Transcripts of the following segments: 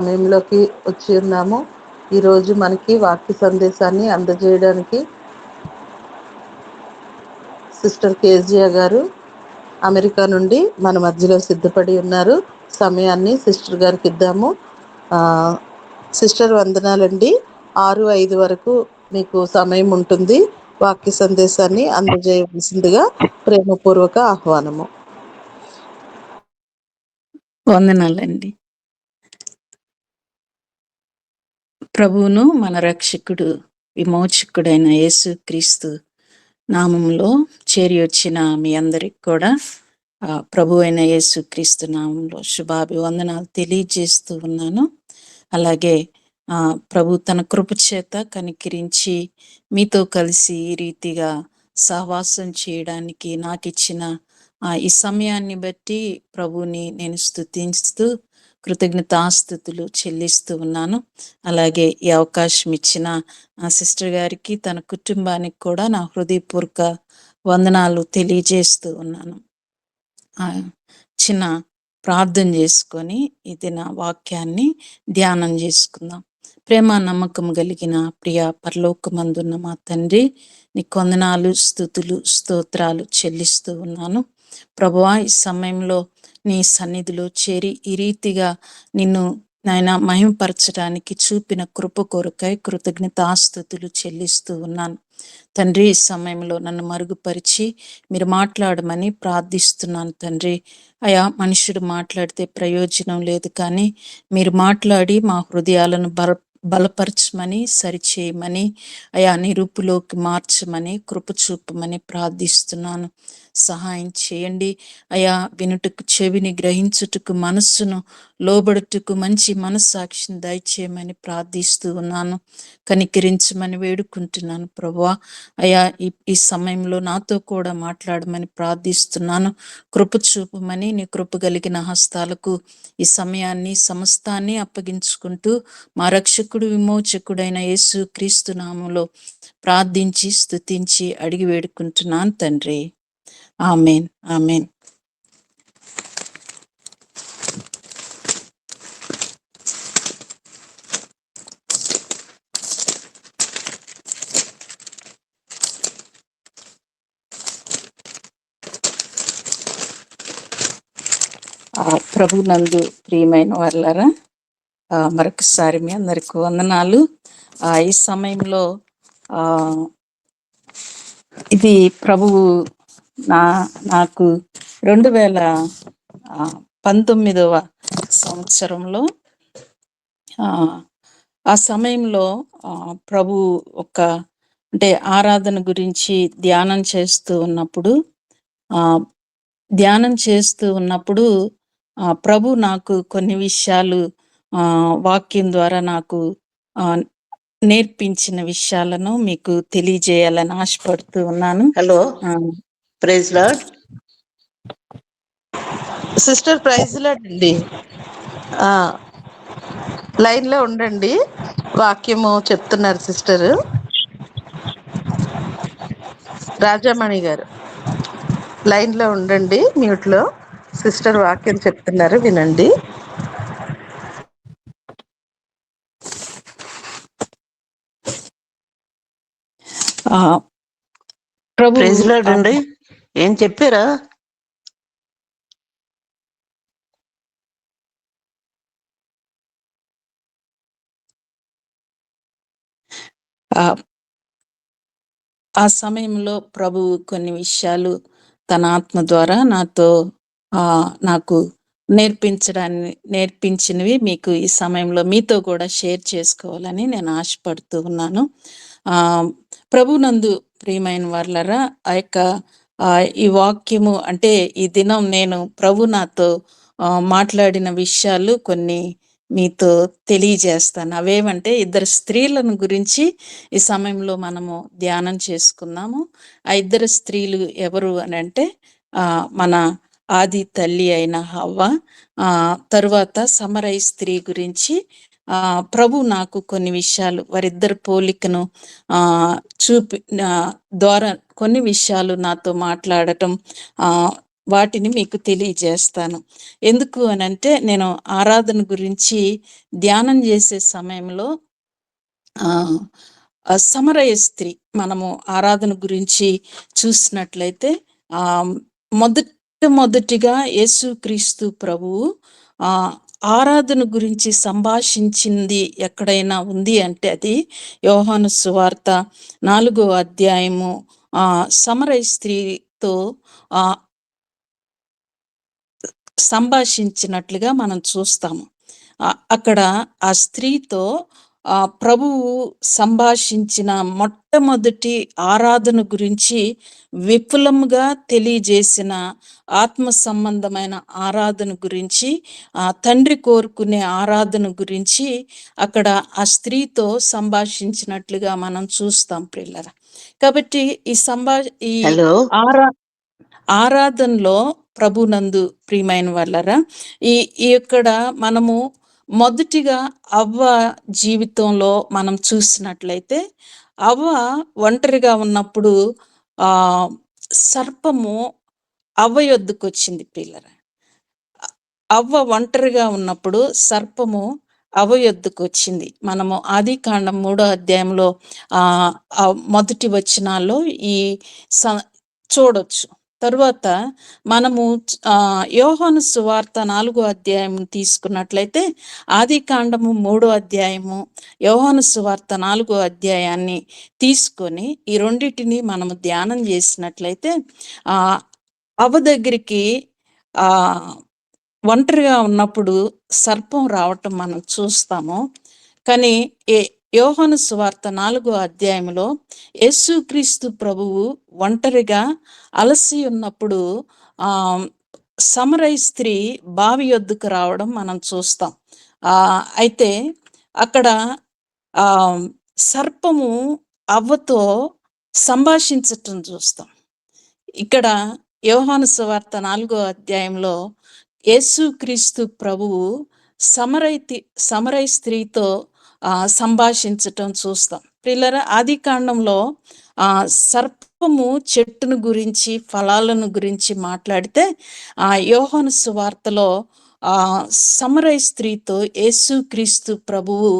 సమయంలోకి వచ్చి ఉన్నాము. ఈరోజు మనకి వాక్య సందేశాన్ని అందజేయడానికి సిస్టర్ కేజియా గారు అమెరికా నుండి మన మధ్యలో సిద్ధపడి ఉన్నారు. సమయాన్ని సిస్టర్ గారికి ఇద్దాము. సిస్టర్ వందనాలండి. 6:05 వరకు మీకు సమయం ఉంటుంది. వాక్య సందేశాన్ని అందజేయవలసిందిగా ప్రేమపూర్వక ఆహ్వానము. వందనాలండి. ప్రభువును మన రక్షకుడు విమోచకుడైన యేసు క్రీస్తు నామంలో చేరి వచ్చిన మీ అందరికి కూడా ప్రభు అయిన యేసు క్రీస్తు నామంలో శుభాభివందనాలు తెలియజేస్తూ ఉన్నాను. అలాగే ప్రభు తన కృప చేత కనికరించి మీతో కలిసి ఈ రీతిగా సహవాసం చేయడానికి నాకు ఇచ్చిన ఈ సమయాన్ని బట్టి ప్రభుని నేను స్తుతిస్తూ కృతజ్ఞతాస్తుతులు చెల్లిస్తూ ఉన్నాను. అలాగే ఈ అవకాశం ఇచ్చిన సిస్టర్ గారికి తన కుటుంబానికి కూడా నా హృదయపూర్వక వందనాలు తెలియజేస్తూ ఉన్నాను. చిన్న ప్రార్థన చేసుకొని ఇది నా వాక్యాన్ని ధ్యానం చేసుకుందాం. ప్రేమ నమ్మకం కలిగిన ప్రియ పరలోకమందున్న మా తండ్రి, నీకు వందనాలు స్తుతులు స్తోత్రాలు చెల్లిస్తూ ఉన్నాను. ప్రభువా, ఈ సమయంలో నీ సన్నిధిలో చేరి ఈ రీతిగా నిన్ను నాయన మహిమపరచడానికి చూపిన కృప కొరకై కృతజ్ఞతాస్తుతులు చెల్లిస్తూ ఉన్నాను. తండ్రి, ఈ సమయంలో నన్ను మరుగుపరిచి మీరు మాట్లాడమని ప్రార్థిస్తున్నాను తండ్రి. అయా, మనుషుడు మాట్లాడితే ప్రయోజనం లేదు, కానీ మీరు మాట్లాడి మా హృదయాలను బలపరచమని, సరిచేయమని, అయా నిరూపులోకి మార్చమని, కృప చూపమని ప్రార్థిస్తున్నాను. సహాయం చేయండి అయా. వినుటకు చెవిని, గ్రహించుటకు మనస్సును, లోబడుటకు మంచి మనస్సాక్షిని దయచేయమని ప్రార్థిస్తూ ఉన్నాను. కనికరించమని వేడుకుంటున్నాను ప్రభువా. అయా, ఈ సమయంలో నాతో కూడా మాట్లాడమని ప్రార్థిస్తున్నాను. కృప చూపమని నీ కృప కలిగిన హస్తాలకు ఈ సమయాన్ని సమస్తాన్ని అప్పగించుకుంటూ మా రక్షకుడు విమోచకుడైన యేసు క్రీస్తు నామంలో ప్రార్థించి స్తుతించి అడిగి వేడుకుంటున్నాను తండ్రి. Amen, amen. ప్రభునందు ప్రియమైన వాళ్ళరా, మరొకసారి మీ అందరికి వందనాలు. ఈ సమయంలో ఇది ప్రభువు నాకు 2019వ సంవత్సరంలో ఆ సమయంలో ప్రభు అంటే ఆరాధన గురించి ధ్యానం చేస్తూ ఉన్నప్పుడు ప్రభు నాకు కొన్ని విషయాలు వాక్యం ద్వారా నాకు నేర్పించిన విషయాలను మీకు తెలియజేయాలని ఆశపడుతూ ఉన్నాను. Hello, praise Lord sister. Praise Lord అండి. లైన్ లో ఉండండి, వాక్యము చెప్తున్నారు సిస్టర్ రాజామణి గారు. లైన్ లో ఉండండి, మ్యూట్ లో. సిస్టర్ వాక్యం చెప్తున్నారు, వినండి. ప్రైజ్ లార్డ్ అండి. ఏం చెప్పారా? ఆ సమయంలో ప్రభు కొన్ని విషయాలు తన ఆత్మ ద్వారా నాకు నేర్పించినవి మీకు ఈ సమయంలో మీతో కూడా షేర్ చేసుకోవాలని నేను ఆశపడుతూ ఉన్నాను. ప్రభునందు ప్రియమైన వాళ్ళరా, ఈ వాక్యము అంటే ఈ దినం నేను ప్రభు నాతో మాట్లాడిన విషయాలు కొన్ని మీతో తెలియజేస్తాను. అవేమంటే, 2 స్త్రీలను గురించి ఈ సమయంలో మనము ధ్యానం చేసుకుందాము. ఆ 2 స్త్రీలు ఎవరు అని అంటే, మన ఆది తల్లి అయిన హవ్వ, తరువాత సమరయ స్త్రీ గురించి ప్రభు నాకు కొన్ని విషయాలు, వారిద్దరు పోలికను ద్వారా కొన్ని విషయాలు నాతో మాట్లాడటం, వాటిని మీకు తెలియజేస్తాను. ఎందుకు అనంటే, నేను ఆరాధన గురించి ధ్యానం చేసే సమయంలో సమరయ స్త్రీ, మనము ఆరాధన గురించి చూసినట్లయితే మొదటిగా యేసుక్రీస్తు ప్రభువు ఆరాధన గురించి సంభాషించింది ఎక్కడైనా ఉంది అంటే అది యోహాను సువార్త 4వ అధ్యాయము సమరయ స్త్రీతో సంభాషించినట్లుగా మనం చూస్తాము. అక్కడ ఆ స్త్రీతో ప్రభువు సంభాషించిన మొట్టమొదటి ఆరాధన గురించి విపులంగా తెలియజేసిన ఆత్మ సంబంధమైన ఆరాధన గురించి, తండ్రి కోరుకునే ఆరాధన గురించి అక్కడ ఆ స్త్రీతో సంభాషించినట్లుగా మనం చూస్తాం ప్రియులారా. కాబట్టి ఈ హలో ఆరాధనలో ప్రభునందు ప్రియమైన వాళ్ళరా, ఈ ఇక్కడ మనము మొదటిగా అవ్వ జీవితంలో మనం చూసినట్లయితే, అవ్వ ఒంటరిగా ఉన్నప్పుడు సర్పము అవ్వ యొద్దకు వచ్చింది పిల్లరా. అవ్వ ఒంటరిగా ఉన్నప్పుడు సర్పము అవ్వ యొద్దకు వచ్చింది. మనము ఆదికాండం 3వ అధ్యాయంలో మొదటి వచనాల్లో ఈ చూడొచ్చు. తరువాత మనము యోహాను సువార్త 4వ అధ్యాయం తీసుకున్నట్లయితే, ఆదికాండము 3వ అధ్యాయము, యోహాను సువార్త 4వ అధ్యాయాన్ని తీసుకొని ఈ రెండింటిని మనము ధ్యానం చేసినట్లయితే, అవ్వ దగ్గరికి ఒంటరిగా ఉన్నప్పుడు సర్పం రావటం మనం చూస్తాము. కానీ యోహాను సువార్త 4వ అధ్యాయంలో యేసుక్రీస్తు ప్రభువు ఒంటరిగా అలసి ఉన్నప్పుడు సమరయ స్త్రీ బావి యొద్దకు రావడం మనం చూస్తాం. అయితే అక్కడ సర్పము అవ్వతో సంభాషించటం చూస్తాం. ఇక్కడ యోహాను సువార్త 4వ అధ్యాయంలో యేసుక్రీస్తు ప్రభువు సమరయ స్త్రీతో సంభాషించటం చూస్తాం. పిల్లరా, ఆది కాండంలో సర్పము చెట్టును గురించి, ఫలాలను గురించి మాట్లాడితే, యోహాను సువార్తలో సమరయ స్త్రీతో యేసుక్రీస్తు ప్రభువు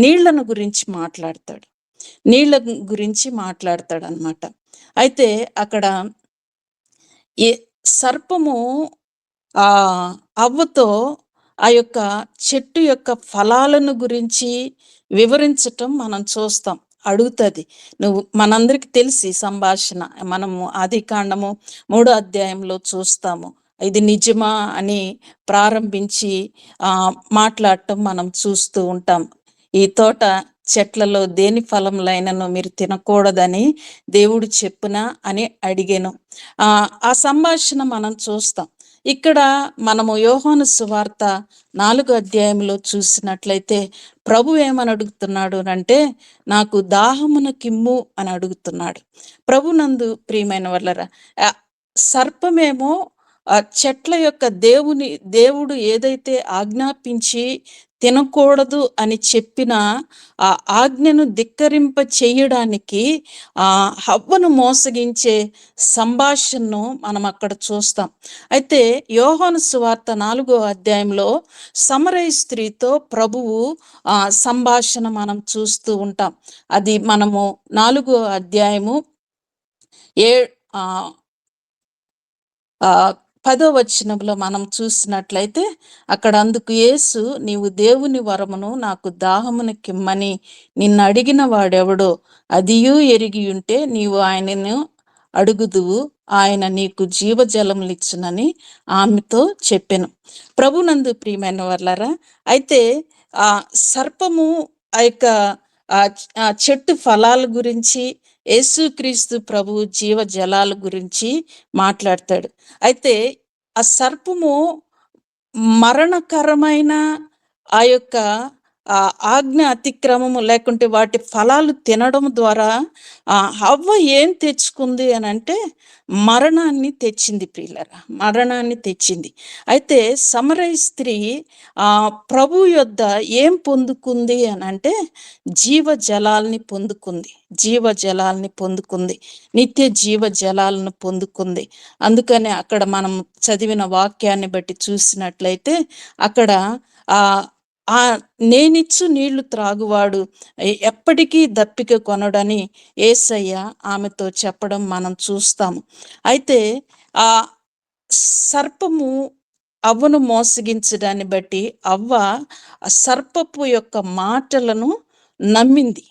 నీళ్లను గురించి మాట్లాడతాడు. నీళ్ల గురించి మాట్లాడతాడు అన్నమాట. అయితే అక్కడ సర్పము అవ్వతో ఆ యొక్క చెట్టు యొక్క ఫలాలను గురించి వివరించటం మనం చూస్తాం. అడుగుతుంది, నువ్వు, మనందరికి తెలిసి సంభాషణ మనము ఆదికాండము 3వ అధ్యాయంలో చూస్తాము. ఇది నిజమా అని ప్రారంభించి మాట్లాడటం మనం చూస్తూ ఉంటాం. ఈ తోట చెట్లలో దేని ఫలములైనను మీరు తినకూడదని దేవుడు చెప్పునా అని అడిగాను. ఆ సంభాషణ మనం చూస్తాం. ఇక్కడ మనము యోహాను సువార్త 4వ అధ్యాయంలో చూసినట్లయితే ప్రభు ఏమని అడుగుతున్నాడు అంటే, నాకు దాహమున కిమ్ము అని అడుగుతున్నాడు. ప్రభునందు ప్రియమైన వాళ్ళరా, సర్పమేమో చెట్ల యొక్క దేవుడు ఏదైతే ఆజ్ఞాపించి తినకూడదు అని చెప్పిన ఆ ఆజ్ఞను ధిక్కరింప చేయడానికి హవ్వను మోసగించే సంభాషణను మనం అక్కడ చూస్తాం. అయితే యోహాను సువార్త 4వ అధ్యాయంలో సమరయ స్త్రీతో ప్రభువు సంభాషణ మనం చూస్తూ ఉంటాం. అది మనము 4వ అధ్యాయము 10వ వచనంలో మనం చూసినట్లయితే, అక్కడ అందుకు యేసు, నీవు దేవుని వరమును నాకు దాహమును కిమ్మని నిన్ను అడిగిన వాడెవడో అదియూ ఎరిగి ఉంటే నీవు ఆయనను అడుగుదువు, ఆయన నీకు జీవజలములిచ్చునని ఆమెతో చెప్పెను. ప్రభునందు ప్రియమైన వాళ్ళారా, అయితే సర్పము ఆ యొక్క చెట్టు ఫలాల గురించి, యేసుక్రీస్తు ప్రభువు జీవ జలాల గురించి మాట్లాడతాడు. అయితే ఆ సర్పము మరణకరమైన ఆ యొక్క ఆజ్ఞ అతిక్రమము లేకుంటే వాటి ఫలాలు తినడం ద్వారా హవ్వ ఏం తెచ్చుకుంది అని అంటే మరణాన్ని తెచ్చింది ప్రియులరా, మరణాన్ని తెచ్చింది. అయితే సమరయ స్త్రీ ప్రభు యొద్ద ఏం పొందుకుంది అని అంటే జీవజలాల్ని పొందుకుంది, జీవజలాల్ని పొందుకుంది, నిత్య జీవజలాలను పొందుకుంది. అందుకనే అక్కడ మనం చదివిన వాక్యాన్ని బట్టి చూసినట్లయితే అక్కడ ఆ నేనిచ్చు నీళ్లు త్రాగువాడు ఎప్పటికీ దప్పిక కొనడని యేసయ్య ఆమెతో చెప్పడం మనం చూస్తాము. అయితే ఆ సర్పము అవ్వను మోసగించడాన్ని బట్టి అవ్వ సర్పపు యొక్క మాటలను నమ్మింది.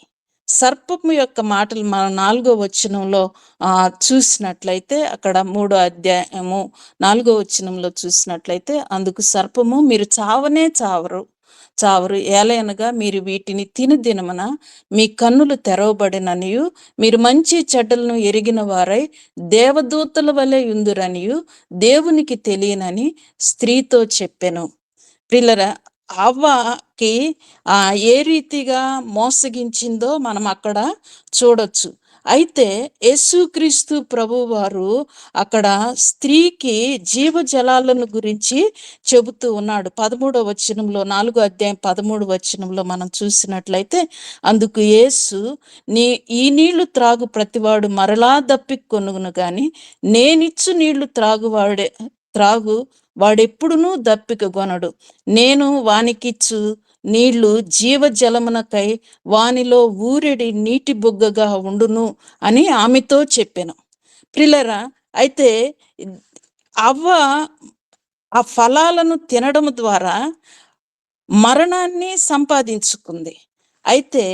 సర్పము యొక్క మాటలు మనం 4వ వచనంలో చూసినట్లయితే, అక్కడ 3వ అధ్యాయము 4వ వచనంలో చూసినట్లయితే, అందుకు సర్పము మీరు చావనే చావరు ఏలయనగా మీరు వీటిని తిని దినమున మీ కన్నులు తెరవబడిననియు మీరు మంచి చెడ్డలను ఎరిగిన వారై దేవదూతల వలె యుందురనియు దేవునికి తెలియనని స్త్రీతో చెప్పెను. ప్రియులరా, అవ్వకి ఏ రీతిగా మోసగించిందో మనం అక్కడ చూడొచ్చు. అయితే యేసుక్రీస్తు ప్రభు వారు అక్కడ స్త్రీకి జీవజలాలను గురించి చెబుతూ ఉన్నాడు. 13వ వచనంలో, 4వ అధ్యాయం 13వ వచనంలో మనం చూసినట్లయితే, అందుకు యేసు ఈ నీళ్లు త్రాగు ప్రతివాడు మరలా దప్పికొనుగును గాని నేనిచ్చు నీళ్లు త్రాగు వాడెప్పుడునూ దప్పిక గొనడు. నేను వానికిచ్చు నీళ్లు జీవజలమునకై వానిలో ఊరెడి నీటి బుగ్గగా ఉండును అని ఆమెతో చెప్పాను. ప్రియులరా, అయితే అవ్వ ఆ ఫలాలను తినడం ద్వారా మరణాన్ని సంపాదించుకుంది. అయితే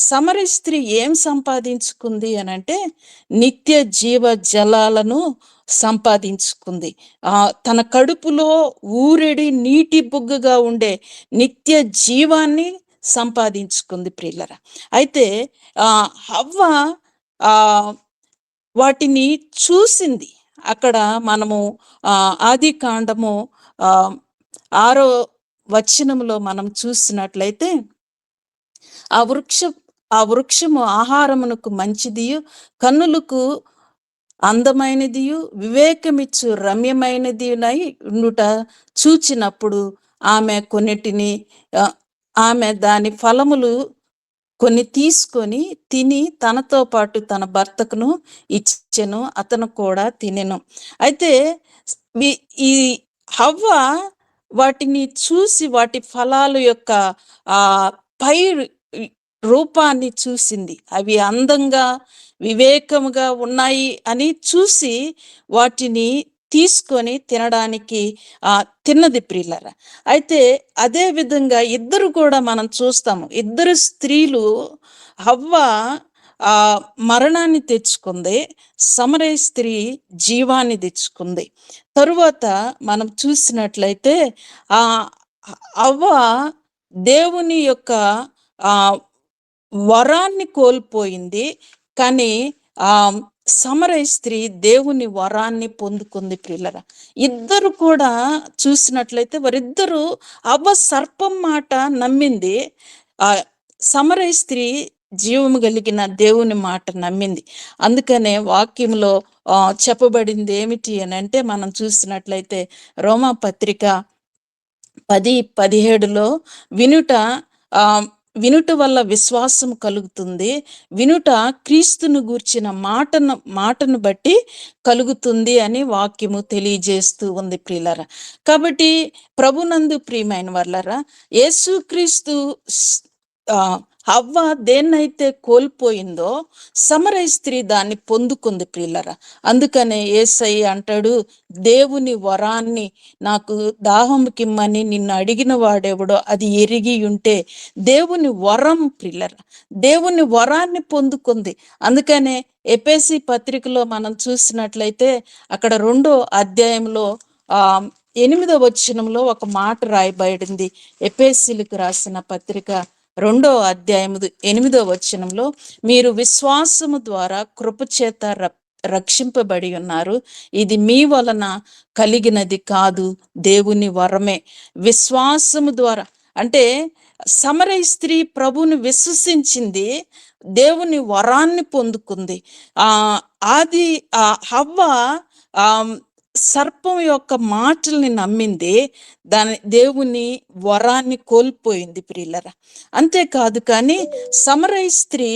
సమరయ స్త్రీ ఏం సంపాదించుకుంది అని అంటే నిత్య జీవ జలాలను సంపాదించుకుంది. తన కడుపులో ఊరెడి నీటి బుగ్గగా ఉండే నిత్య జీవాన్ని సంపాదించుకుంది ప్రియులరా. అయితే హవ్వ వాటిని చూసింది. అక్కడ మనము ఆది కాండము 6వ వచనంలో మనం చూసినట్లయితే, ఆ వృక్షము ఆహారమునకు మంచిదియు కన్నులకు అందమైనదియు వివేకమిచ్చు రమ్యమైనదినై ఉండుట చూచినప్పుడు ఆమె దాని ఫలములు కొన్ని తీసుకొని తిని తనతో పాటు తన భర్తకును ఇచ్చెను, అతను కూడా తినెను. అయితే ఈ హవ్వ వాటిని చూసి వాటి ఫలాల యొక్క పై రూపాన్ని చూసింది. అవి అందంగా వివేకముగా ఉన్నాయి అని చూసి వాటిని తీసుకొని తినడానికి తిన్నది ప్రియులరా. అయితే అదే విధంగా ఇద్దరు కూడా మనం చూస్తాము. ఇద్దరు స్త్రీలు, హవ్వ మరణాన్ని తెచ్చుకుంది, సమరయ స్త్రీ జీవాన్ని తెచ్చుకుంది. తరువాత మనం చూసినట్లయితే హవ్వ దేవుని యొక్క వరాన్ని కోల్పోయింది, కానీ సమరయ స్త్రీ దేవుని వరాన్ని పొందుకుంది ప్రియులరా. ఇద్దరు కూడా చూసినట్లయితే వారిద్దరూ అవ్వ సర్పం మాట నమ్మింది, సమరయ స్త్రీ జీవము కలిగిన దేవుని మాట నమ్మింది. అందుకనే వాక్యంలో చెప్పబడింది ఏమిటి అని అంటే, మనం చూసినట్లయితే రోమా పత్రిక 10:17లో వినుట వల్ల విశ్వాసం కలుగుతుంది, వినుట క్రీస్తును గూర్చిన మాటను బట్టి కలుగుతుంది అని వాక్యము తెలియజేస్తూ ఉంది ప్రియులరా. కాబట్టి ప్రభునందు ప్రియమైన వాళ్ళరా, యేసుక్రీస్తు హవ్వ దేన్నైతే కోల్పోయిందో సమరయ స్త్రీ దాన్ని పొందుకుంది ప్రియులరా. అందుకనే యేసయ్య అంటాడు, దేవుని వరాన్ని నాకు దాహముకిమ్మని నిన్ను అడిగిన వాడెవడో అది ఎరిగి ఉంటే, దేవుని వరం ప్రియులరా, దేవుని వరాన్ని పొందుకుంది. అందుకనే ఎఫెసీ పత్రికలో మనం చూసినట్లయితే అక్కడ 2వ అధ్యాయంలో 8వ వచనంలో ఒక మాట రాయబడింది. ఎఫెసీలకు రాసిన పత్రిక 2వ అధ్యాయము 8వ వచనంలో, మీరు విశ్వాసము ద్వారా కృపచేత రక్షింపబడి ఉన్నారు, ఇది మీ వలన కలిగినది కాదు, దేవుని వరమే. విశ్వాసము ద్వారా అంటే సమరయ స్త్రీ ప్రభువుని విశ్వసించింది, దేవుని వరాన్ని పొందుకుంది. ఆ ఆది హవ్వ ఆ సర్పం యొక్క మాటల్ని నమ్మింది, దేవుని వరాన్ని కోల్పోయింది ప్రియులరా. అంతేకాదు కానీ సమరయ స్త్రీ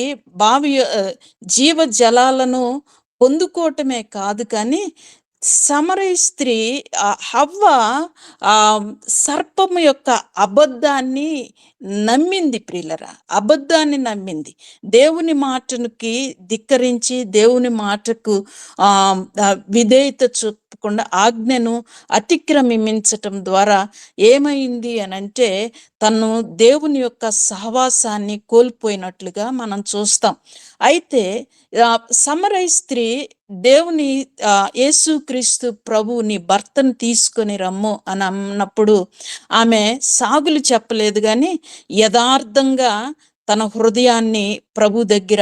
జీవ జలాలను పొందుకోవటమే కాదు కానీ సమరయ స్త్రీ హవ్వ ఆ సర్పము యొక్క అబద్ధాన్ని నమ్మింది ప్రియులరా. అబద్ధాన్ని నమ్మింది, దేవుని మాటకి ధిక్కరించి దేవుని మాటకు విధేయత చూపకుండా ఆజ్ఞను అతిక్రమించటం ద్వారా ఏమైంది అని అంటే తను దేవుని యొక్క సహవాసాన్ని కోల్పోయినట్లుగా మనం చూస్తాం. అయితే సమరయ స్త్రీ దేవుని యేసుక్రీస్తు ప్రభువుని భర్తను తీసుకొని రమ్ము అని అన్నప్పుడు ఆమె సాగులు చెప్పలేదు కానీ యథార్థంగా తన హృదయాన్ని ప్రభు దగ్గర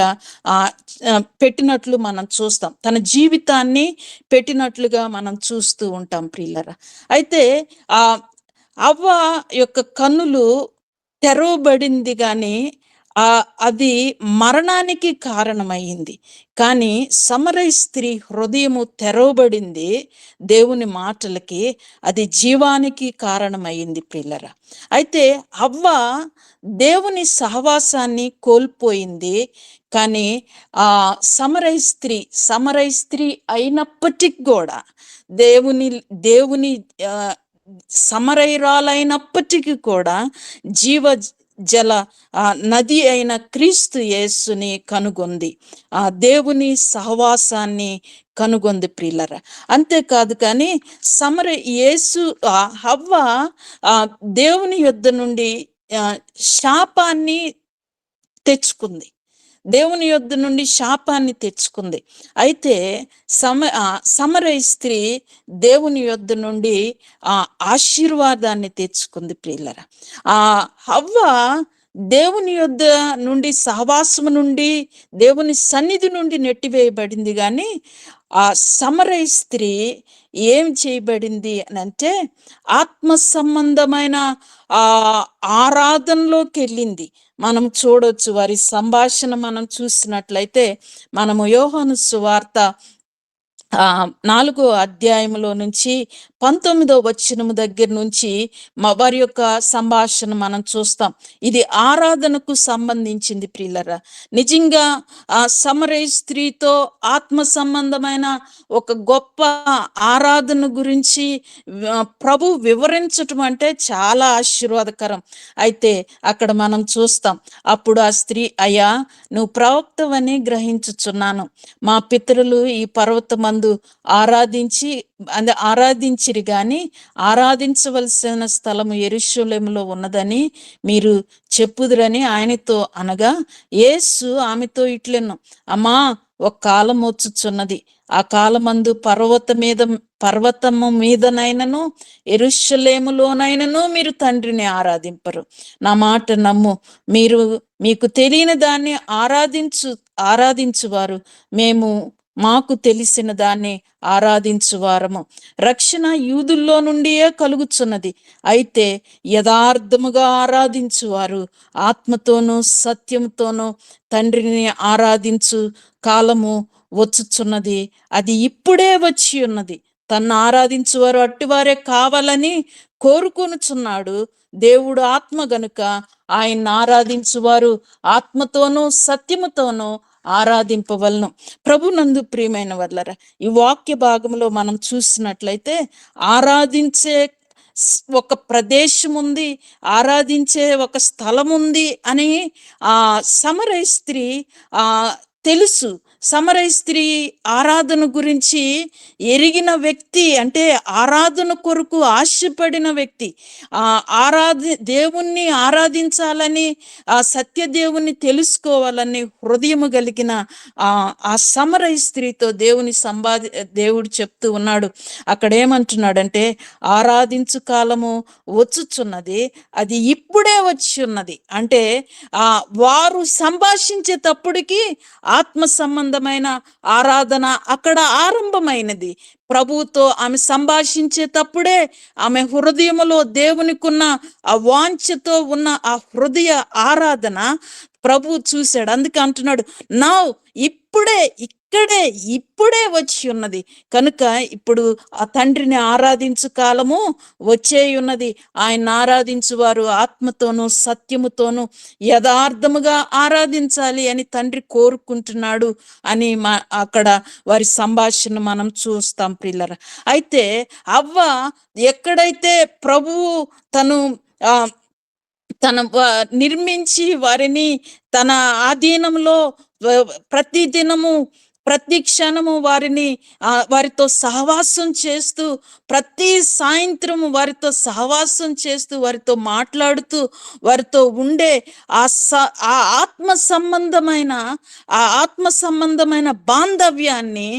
పెట్టినట్లు మనం చూస్తాం, తన జీవితాన్ని పెట్టినట్లుగా మనం చూస్తూ ఉంటాం ప్రియులరా. అయితే అవ్వ యొక్క కన్నులు తెరవబడింది కానీ అది మరణానికి కారణమైంది. కానీ సమరయ స్త్రీ హృదయము తెరవబడింది దేవుని మాటలకి, అది జీవానికి కారణమైంది ప్రియులరా. అయితే అవ్వ దేవుని సహవాసాన్ని కోల్పోయింది కానీ సమరయ స్త్రీ అయినప్పటికి కూడా దేవుని సమరయురాలైనప్పటికీ కూడా జీవ జల నది అయిన క్రీస్తు యేసుని కనుగొంది, దేవుని సహవాసాన్ని కనుగొంది ప్రియులరా. అంతేకాదు కానీ యేసు హవ్వ దేవుని యొద్ద నుండి శాపాన్ని తెచ్చుకుంది, దేవుని యొద్ద నుండి శాపాన్ని తెచ్చుకుంది. అయితే సమరయ స్త్రీ దేవుని యొద్ద నుండి ఆశీర్వాదాన్ని తెచ్చుకుంది ప్రియులరా. హవ్వ దేవుని యొద్ద నుండి సహవాసము నుండి దేవుని సన్నిధి నుండి నెట్టివేయబడింది కానీ సమరయ స్త్రీ ఏం చేయబడింది అని అంటే ఆత్మ సంబంధమైన ఆరాధనలోకి వెళ్ళింది. మనం చూడొచ్చు వారి సంభాషణ మనం చూసినట్లయితే మనము యోహాను సువార్త 4వ అధ్యాయంలో నుంచి 19వ వచనము దగ్గర నుంచి వారి యొక్క సంభాషణ మనం చూస్తాం. ఇది ఆరాధనకు సంబంధించింది ప్రియులరా. నిజంగా సమరయ స్త్రీతో ఆత్మ సంబంధమైన ఒక గొప్ప ఆరాధన గురించి ప్రభు వివరించటం అంటే చాలా ఆశీర్వాదకరం. అయితే అక్కడ మనం చూస్తాం, అప్పుడు ఆ స్త్రీ, అయ్యా నువ్వు ప్రవక్తవని గ్రహించుచున్నాను, మా పితరులు ఈ పర్వతమందు ఆరాధించిరి గాని ఆరాధించవలసిన స్థలము యెరూషలేములో ఉన్నదని మీరు చెప్పుదురని ఆయనతో అనగా, యేసు ఆమెతో ఇట్లెను, అమ్మా ఒక కాలం వచ్చుచున్నది, ఆ కాలమందు పర్వతము మీదనైనను యెరూషలేములోనైనను మీరు తండ్రిని ఆరాధింపరు. నా మాట నమ్ము, మీకు తెలియని దాన్ని ఆరాధించువారు మేము మాకు తెలిసిన దాన్ని ఆరాధించువారము. రక్షణ యూదుల్లో నుండియే కలుగుచున్నది. అయితే యథార్థముగా ఆరాధించువారు ఆత్మతోనూ సత్యముతోనూ తండ్రిని ఆరాధించు కాలము వచ్చుచున్నది, అది ఇప్పుడే వచ్చి ఉన్నది. తన్ను ఆరాధించువారు అట్టివారే కావాలని కోరుకొనుచున్నాడు. దేవుడు ఆత్మ గనుక ఆయన్ని ఆరాధించువారు ఆత్మతోనూ సత్యముతోనూ ఆరాధింపవలను. ప్రభునందు ప్రియమైన వాళ్ళరా, ఈ వాక్య భాగంలో మనం చూసినట్లయితే ఆరాధించే ఒక ప్రదేశం ఉంది, ఆరాధించే ఒక స్థలం ఉంది అని సమరయ స్త్రీ తెలుసు. సమరయ స్త్రీ ఆరాధన గురించి ఎరిగిన వ్యక్తి, అంటే ఆరాధన కొరకు ఆశపడిన వ్యక్తి, దేవుణ్ణి ఆరాధించాలని సత్యదేవుని తెలుసుకోవాలని హృదయము కలిగిన ఆ సమరయ స్త్రీతో దేవుడు చెప్తూ ఉన్నాడు. అక్కడ ఏమంటున్నాడంటే, ఆరాధించు కాలము వచ్చుచున్నది, అది ఇప్పుడే వచ్చి ఉన్నది. అంటే వారు సంభాషించేటప్పటికి ఆత్మ సంబంధమైన ఆరాధన అక్కడ ఆరంభమైనది. ప్రభువుతో ఆమె సంభాషించేటప్పుడే ఆమె హృదయములో దేవునికున్న ఆ వాంఛతో ఉన్న ఆ హృదయ ఆరాధన ప్రభు చూశాడు. అందుకే అంటున్నాడు, నా ఇప్పుడే వచ్చి ఉన్నది. కనుక ఇప్పుడు ఆ తండ్రిని ఆరాధించు కాలము వచ్చే ఉన్నది. ఆయన ఆరాధించు వారు ఆత్మతోనూ సత్యముతోనూ యథార్థముగా ఆరాధించాలి అని తండ్రి కోరుకుంటున్నాడు అని అక్కడ వారి సంభాషణ మనం చూస్తాం ప్రియులారా. అయితే అవ్వ ఎక్కడైతే ప్రభువు తన నిర్మించి వారిని తన ఆధీనంలో ప్రతి దినము ప్రతి క్షణము వారితో సహవాసం చేస్తూ, ప్రతి సాయంత్రము వారితో సహవాసం చేస్తూ, వారితో మాట్లాడుతూ, వారితో ఉండే ఆ ఆత్మ సంబంధమైన బాంధవ్యాన్ని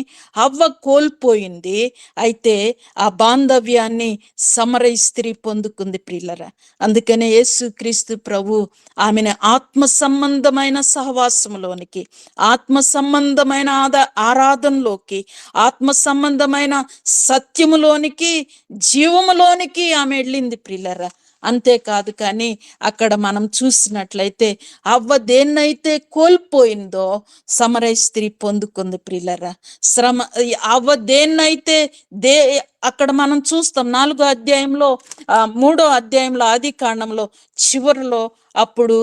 అవ్వ కోల్పోయింది. అయితే ఆ బాంధవ్యాన్ని సమరయ స్త్రీ పొందుకుంది ప్రియులరా. అందుకనే యేసుక్రీస్తు ప్రభు ఆమెను ఆత్మ సంబంధమైన సహవాసంలోనికి, ఆత్మ సంబంధమైన ఆరాధనలోకి, ఆత్మ సంబంధమైన సత్యములోనికి, జీవములోనికి ఆమె వెళ్ళింది ప్రియులరా. అంతేకాదు కానీ అక్కడ మనం చూసినట్లయితే అవ్వ దేన్నైతే కోల్పోయిందో సమరయ స్త్రీ పొందుకుంది ప్రియులరా. అవ్వ దేన్నైతే అక్కడ మనం చూస్తాం 4వ అధ్యాయంలో 3వ అధ్యాయంలో ఆదికాండంలో చివరిలో అప్పుడు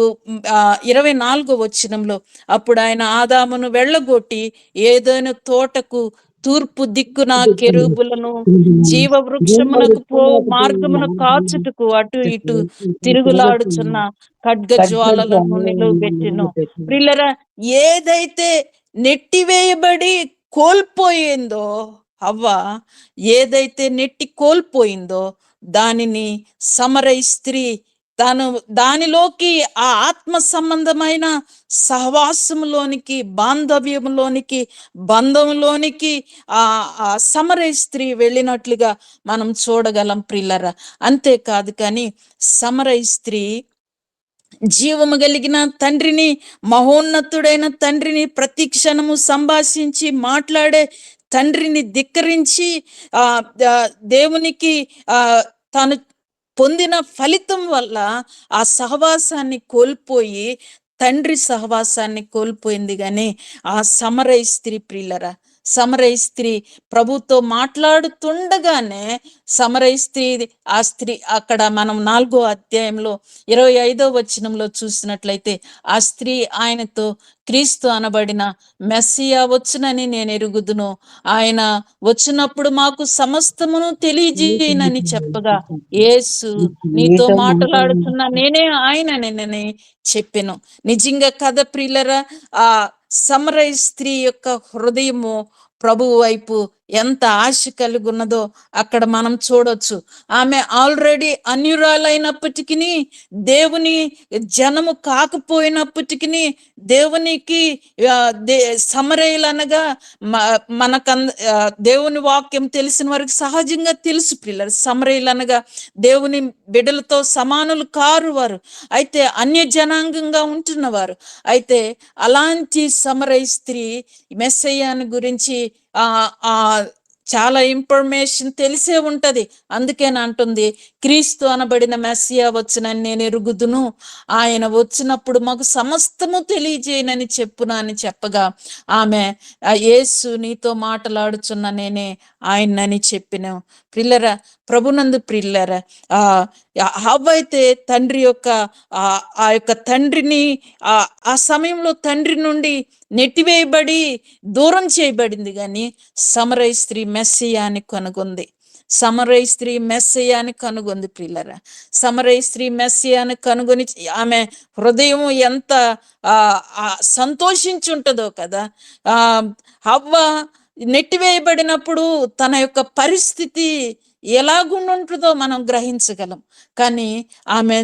24వ వచనంలో అప్పుడు ఆయన ఆదామును వెళ్ళగొట్టి ఏదైనా తోటకు తూర్పు దిక్కున కెరూబులను జీవ వృక్షమునకు మార్గమును కాచుటకు అటు ఇటు తిరుగులాడుచున్న ఖడ్గ జ్వాలలను నిలువబెట్టెను. ప్రియులారా, ఏదైతే నెట్టివేయబడి కోల్పోయిందో అవ్వ, ఏదైతే నెట్టి కోల్పోయిందో దానిని సమరయ స్త్రీ దానిలోకి ఆ ఆత్మ సంబంధమైన సహవాసంలోనికి, బాంధవ్యంలోనికి, బంధంలోనికి ఆ సమరయ స్త్రీ వెళ్ళినట్లుగా మనం చూడగలం ప్రియులారా. అంతేకాదు కానీ సమరయ స్త్రీ జీవము కలిగిన తండ్రిని, మహోన్నతుడైన తండ్రిని ప్రతి క్షణము సంభాషించి మాట్లాడే తండ్రిని ధిక్కరించి దేవునికి తాను పొందిన ఫలితం వల్ల ఆ సహవాసాన్ని కోల్పోయి తండ్రి సహవాసాన్ని కోల్పోయింది. కానీ ఆ సమరయ స్త్రీ ప్రియులరా, సమరయ స్త్రీ ప్రభుతో మాట్లాడుతుండగానే సమరయ స్త్రీ అక్కడ మనం 4వ అధ్యాయంలో 25వ వచనంలో చూసినట్లయితే ఆ స్త్రీ ఆయనతో, క్రీస్తు అనబడిన మెస్సియా వచ్చునని నేను ఎరుగుదును, ఆయన వచ్చినప్పుడు మాకు సమస్తమును తెలియజేయనని చెప్పగా, యేసు నీతో మాట్లాడుతున్న నేనే ఆయనని చెప్పెను. నిజంగా కథ ప్రియులరా, ఆ సమరయ స్త్రీ యొక్క హృదయము ప్రభువు వైపు ఎంత ఆశ కలిగి ఉన్నదో అక్కడ మనం చూడొచ్చు. ఆమె ఆల్రెడీ అన్యురాలైనప్పటికీ, దేవుని జనము కాకపోయినప్పటికీ, దేవునికి సమరయులనగా దేవుని వాక్యం తెలిసిన వారికి సహజంగా తెలుసు పిల్లలు, సమరయులనగా దేవుని బిడ్డలతో సమానులు కారు వారు, అయితే అన్య జనాంగంగా ఉంటున్నవారు. అయితే అలాంటి సమరయ స్త్రీ మెస్సయ్యాని గురించి చాలా ఇన్ఫర్మేషన్ తెలిసే ఉంటది. అందుకేనా అంటుంది, క్రీస్తు అనబడిన మెస్సియా వచ్చునని నేను ఎరుగుదును, ఆయన వచ్చినప్పుడు మాకు సమస్తము తెలియజేయనని చెప్పునా అని చెప్పగా, ఆమె యేసు నీతో మాట్లాడుచున్న నేనే ఆయనని చెప్పిన. ప్రిల్లరా, ప్రభునందు ప్రిల్లరా, అయితే తండ్రి యొక్క ఆ యొక్క తండ్రిని ఆ సమయంలో తండ్రి నుండి నెట్టివేయబడి దూరం చేయబడింది. కానీ సమరయ స్త్రీ మెస్సియాని కనుగొంది. సమరయ స్త్రీ మెస్సియాని కనుగొంది ప్రియులరా. సమరయ స్త్రీ మెస్సియాని కనుగొని ఆమె హృదయం ఎంత సంతోషించుంటుందో కదా. హవ్వ నెట్టివేయబడినప్పుడు తన యొక్క పరిస్థితి ఎలాగుంటుందో మనం గ్రహించగలం. కానీ ఆమె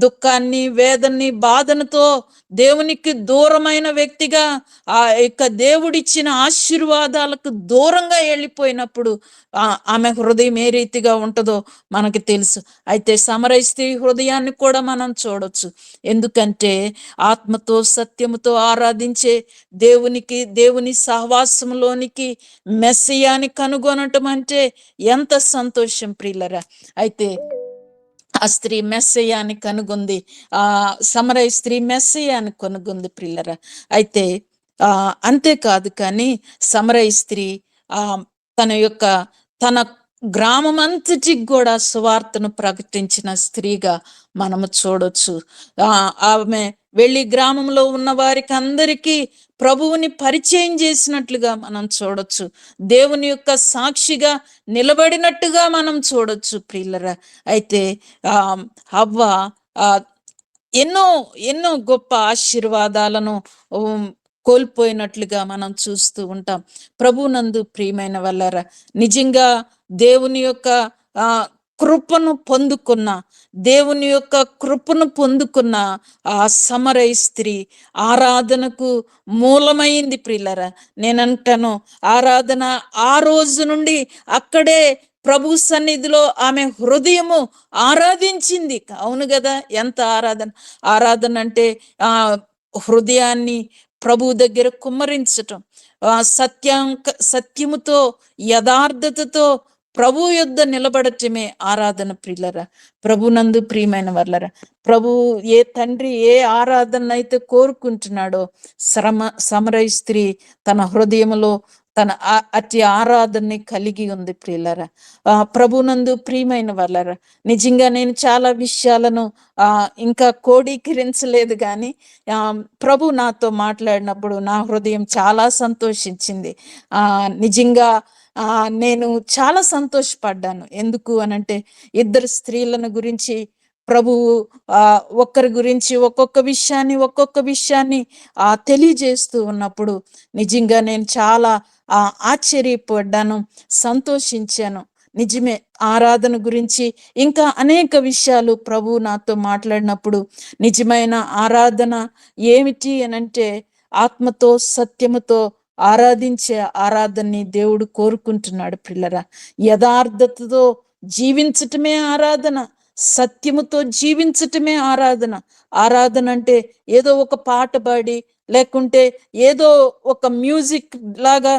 దుఃఖాన్ని, వేదన్ని, బాధనతో దేవునికి దూరమైన వ్యక్తిగా ఆ యొక్క దేవుడిచ్చిన ఆశీర్వాదాలకు దూరంగా వెళ్ళిపోయినప్పుడు ఆమె హృదయం ఏ రీతిగా ఉంటుందో మనకి తెలుసు. అయితే సమరయ స్త్రీ హృదయాన్ని కూడా మనం చూడొచ్చు. ఎందుకంటే ఆత్మతో సత్యముతో ఆరాధించే దేవుని సహవాసంలోనికి మెస్సియాని కనుగొనటం అంటే ఎంత సంతోషం ప్రియులరా. అయితే ఆ స్త్రీ మెస్సయ్యాని కనుగొంది. సమరయ స్త్రీ మెస్సయ్యాని కనుగొంది ప్రియులరా. అయితే అంతేకాదు కానీ సమరయ స్త్రీ తన గ్రామం అంతటికి కూడా సువార్తను ప్రకటించిన స్త్రీగా మనము చూడొచ్చు. ఆమె వెళ్ళి గ్రామంలో ఉన్న వారికి అందరికీ ప్రభువుని పరిచయం చేసినట్లుగా మనం చూడొచ్చు. దేవుని యొక్క సాక్షిగా నిలబడినట్టుగా మనం చూడొచ్చు ప్రియులరా. అయితే హవ్వ ఎన్నో ఎన్నో గొప్ప ఆశీర్వాదాలను కోల్పోయినట్లుగా మనం చూస్తూ ఉంటాం. ప్రభునందు ప్రియమైన వాళ్ళరా, నిజంగా దేవుని యొక్క కృపను పొందుకున్న ఆ సమరయ స్త్రీ ఆరాధనకు మూలమైంది ప్రియులరా. నేనంటాను, ఆరాధన ఆ రోజు నుండి అక్కడే ప్రభు సన్నిధిలో ఆమె హృదయము ఆరాధించింది. అవును కదా, ఎంత ఆరాధన అంటే హృదయాన్ని ప్రభు దగ్గర కుమ్మరించటం, సత్యముతో యథార్థతతో ప్రభు యొద్ద నిలబడటమే ఆరాధన ప్రియులరా. ప్రభునందు ప్రియమైన వాళ్ళరా, ప్రభు ఏ తండ్రి ఏ ఆరాధన అయితే కోరుకుంటున్నాడో సమరయ స్త్రీ తన హృదయంలో అతి ఆరాధనని కలిగి ఉంది ప్రియులరా. ప్రభునందు ప్రియమైన వాళ్ళరా, నిజంగా నేను చాలా విషయాలను ఇంకా కోడీకరించలేదు కానీ ప్రభు నాతో మాట్లాడినప్పుడు నా హృదయం చాలా సంతోషించింది. నిజంగా నేను చాలా సంతోషపడ్డాను. ఎందుకు అనంటే, ఇద్దరు స్త్రీలను గురించి ప్రభువు ఒక్కరి గురించి ఒక్కొక్క విషయాన్ని తెలియజేస్తూ ఉన్నప్పుడు నిజంగా నేను చాలా ఆశ్చర్యపడ్డాను, సంతోషించాను. నిజమే, ఆరాధన గురించి ఇంకా అనేక విషయాలు ప్రభు నాతో మాట్లాడినప్పుడు నిజమైన ఆరాధన ఏమిటి అనంటే ఆత్మతో సత్యముతో ఆరాధించే ఆరాధనని దేవుడు కోరుకుంటున్నాడు పిల్లరా. యథార్థతతో జీవించటమే ఆరాధన, సత్యముతో జీవించటమే ఆరాధన అంటే ఏదో ఒక పాట పాడి లేకుంటే ఏదో ఒక మ్యూజిక్ లాగా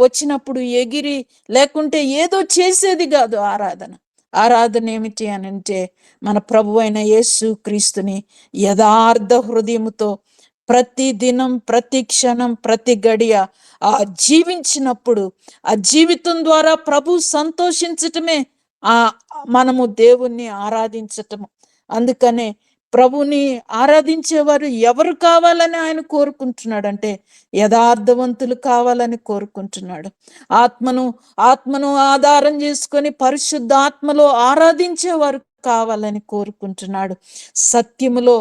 వచ్చినప్పుడు ఎగిరి లేకుంటే ఏదో చేసేది కాదు ఆరాధన ఏమిటి అని అంటే మన ప్రభు అయిన యేసు క్రీస్తుని యథార్థ హృదయముతో ప్రతి దినం ప్రతి క్షణం ప్రతి గడియ జీవించినప్పుడు ఆ జీవితం ద్వారా ప్రభు సంతోషించటమే మనము దేవుణ్ణి ఆరాధించటము. అందుకనే ప్రభుని ఆరాధించేవారు ఎవరు కావాలని ఆయన కోరుకుంటున్నాడంటే యథార్థవంతులు కావాలని కోరుకుంటున్నాడు. ఆత్మను ఆధారం చేసుకొని పరిశుద్ధ ఆత్మలో ఆరాధించేవారు కావాలని కోరుకుంటున్నాడు. సత్యములో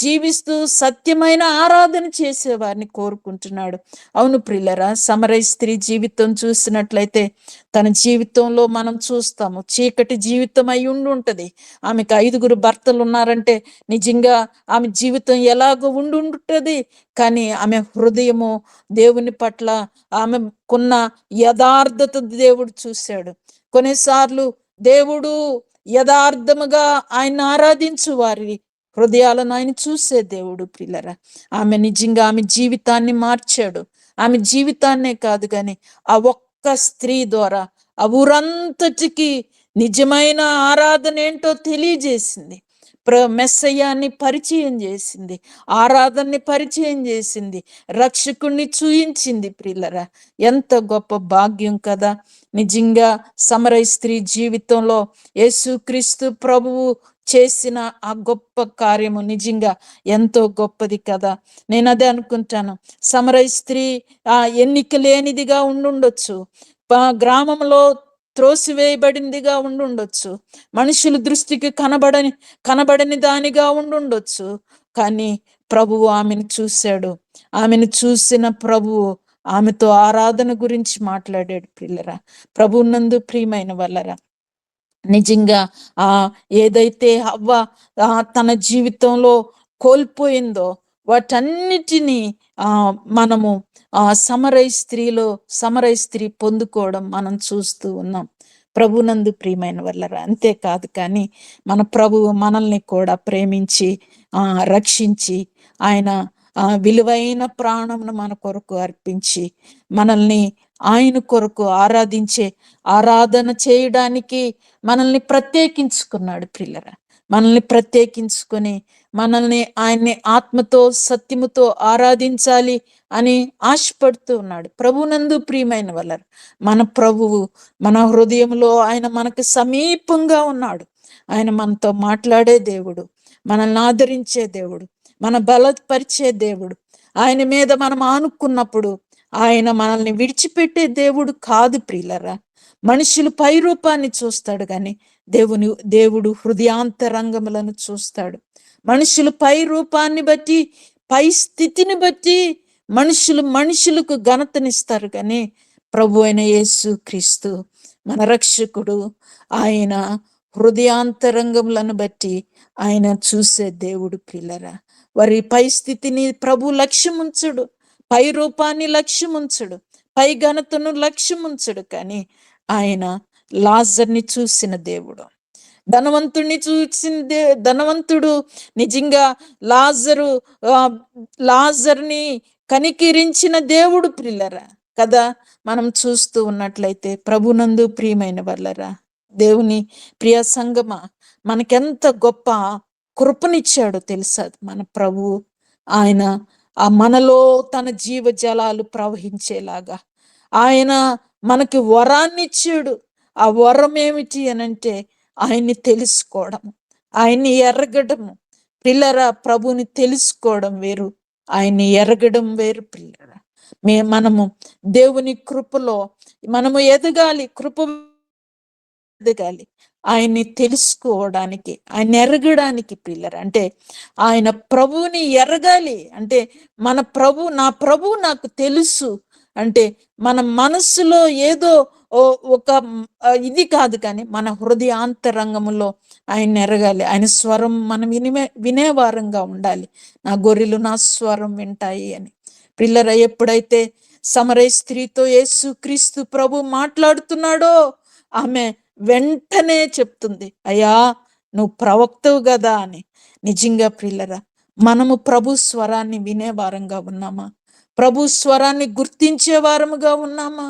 జీవిస్తూ సత్యమైన ఆరాధన చేసేవారిని కోరుకుంటున్నాడు. అవును ప్రియులరా, సమరయ స్త్రీ జీవితం చూసినట్లయితే తన జీవితంలో మనం చూస్తాము చీకటి జీవితం అయి ఉండుంటది. ఆమెకు 5 భర్తలు ఉన్నారంటే నిజంగా ఆమె జీవితం ఎలాగో ఉండుంటది. కానీ ఆమె హృదయము దేవుని పట్ల ఆమెకున్న యథార్థత దేవుడు చూశాడు. కొన్నిసార్లు దేవుడు యథార్థముగా ఆయన ఆరాధించు వారి హృదయాలను ఆయన చూసే దేవుడు ప్రియులరా. ఆమె నిజంగా ఆమె జీవితాన్ని మార్చాడు. ఆమె జీవితాన్నే కాదు కానీ ఆ ఒక్క స్త్రీ ద్వారా ఆ ఊరంతటికి నిజమైన ఆరాధన ఏంటో తెలియజేసింది. మెస్సయ్యాన్ని పరిచయం చేసింది, ఆరాధనని పరిచయం చేసింది, రక్షకుణ్ణి చూయించింది ప్రియులరా. ఎంత గొప్ప భాగ్యం కదా. నిజంగా సమరయ స్త్రీ జీవితంలో యేసుక్రీస్తు ప్రభువు చేసిన ఆ గొప్ప కార్యము నిజంగా ఎంతో గొప్పది కదా. నేను అదే అనుకుంటాను. సమరయ స్త్రీ ఎన్నిక లేనిదిగా ఉండుండొచ్చు, గ్రామంలో త్రోసివేయబడిందిగా ఉండుండొచ్చు, మనుషుల దృష్టికి కనబడని దానిగా ఉండుండొచ్చు. కానీ ప్రభువు ఆమెను చూశాడు. ఆమెను చూసిన ప్రభువు ఆమెతో ఆరాధన గురించి మాట్లాడాడు పిల్లరా. ప్రభువునందు ప్రియమైన వాళ్ళరా, నిజంగా ఆ ఏదైతే హవ్వ తన జీవితంలో కోల్పోయిందో వాటన్నిటినీ మనము సమరయ స్త్రీ పొందుకోవడం మనం చూస్తూ ఉన్నాం. ప్రభునందు ప్రియమైన వాళ్ళరా, అంతేకాదు కానీ మన ప్రభువు మనల్ని కూడా ప్రేమించి రక్షించి ఆయన విలువైన ప్రాణమును మన కొరకు అర్పించి మనల్ని ఆయన కొరకు ఆరాధన చేయడానికి మనల్ని ప్రత్యేకించుకున్నాడు పిల్లరా. మనల్ని ప్రత్యేకించుకొని మనల్ని ఆయన్ని ఆత్మతో సత్యముతో ఆరాధించాలి అని ఆశపడుతూ ఉన్నాడు. ప్రభునందు ప్రియమైన వాళ్ళరు, మన ప్రభువు మన హృదయంలో ఆయన మనకు సమీపంగా ఉన్నాడు. ఆయన మనతో మాట్లాడే దేవుడు, మనల్ని ఆదరించే దేవుడు, మన బలపరిచే దేవుడు. ఆయన మీద మనం ఆనుకున్నప్పుడు ఆయన మనల్ని విడిచిపెట్టే దేవుడు కాదు ప్రియులరా. మనుషులు పై రూపాన్ని చూస్తాడు కానీ దేవుడు హృదయాంతరంగములను చూస్తాడు. మనుషులు పై రూపాన్ని బట్టి, పై స్థితిని బట్టి మనుషులకు ఘనతనిస్తారు కానీ ప్రభు అయిన యేసు క్రీస్తు మన రక్షకుడు ఆయన హృదయాంతరంగములను బట్టి ఆయన చూసే దేవుడు పిల్లరా. వారి పై స్థితిని ప్రభు లక్ష్యముంచడు, పై రూపాన్ని లక్ష్యముంచడు, పై ఘనతను లక్ష్యముంచడు. కానీ ఆయన లాజర్ని చూసిన దేవుడు, ధనవంతుడిని చూసిన ధనవంతుడు నిజంగా లాజర్ని కనికిరించిన దేవుడు పిల్లరా కదా. మనం చూస్తూ ఉన్నట్లయితే ప్రభునందు ప్రియమైన వాళ్ళరా, దేవుని ప్రియ సంగమా, మనకెంత గొప్ప కృపనిచ్చాడో తెలుసా మన ప్రభువు. ఆయన మనలో తన జీవజలాలు ప్రవహించేలాగా ఆయన మనకి వరాన్ని ఇచ్చాడు. ఆ వరం ఏమిటి అనంటే ఆయన్ని తెలుసుకోవడము, ఆయన్ని ఎరగడము. పిల్లరా, ప్రభుని తెలుసుకోవడం వేరు, ఆయన్ని ఎరగడం వేరు పిల్లరా. మనము దేవుని కృపలో మనము ఎదగాలి, కృప ఎదగాలి. ఆయన్ని తెలుసుకోవడానికి, ఆయన ఎరగడానికి పిల్లరా. అంటే ఆయన ప్రభువుని ఎరగాలి అంటే నా ప్రభు నాకు తెలుసు అంటే మన మనస్సులో ఏదో ఒక ఇది కాదు, కానీ మన హృదయాంతరంగంలో ఆయన ఎరగాలి. ఆయన స్వరం మనం వినేవారంగా ఉండాలి. నా గొర్రెలు నా స్వరం వింటాయి అని. పిల్లరా, ఎప్పుడైతే సమరయ స్త్రీతో యేసు క్రీస్తు ప్రభు మాట్లాడుతున్నాడో ఆమె వెంటనే చెప్తుంది, అయ్యా నువ్వు ప్రవక్తవు కదా అని. నిజంగా పిల్లరా, మనము ప్రభు స్వరాన్ని వినేవారంగా ఉన్నామా? ప్రభు స్వరాన్ని గుర్తించే వారముగా ఉన్నామా?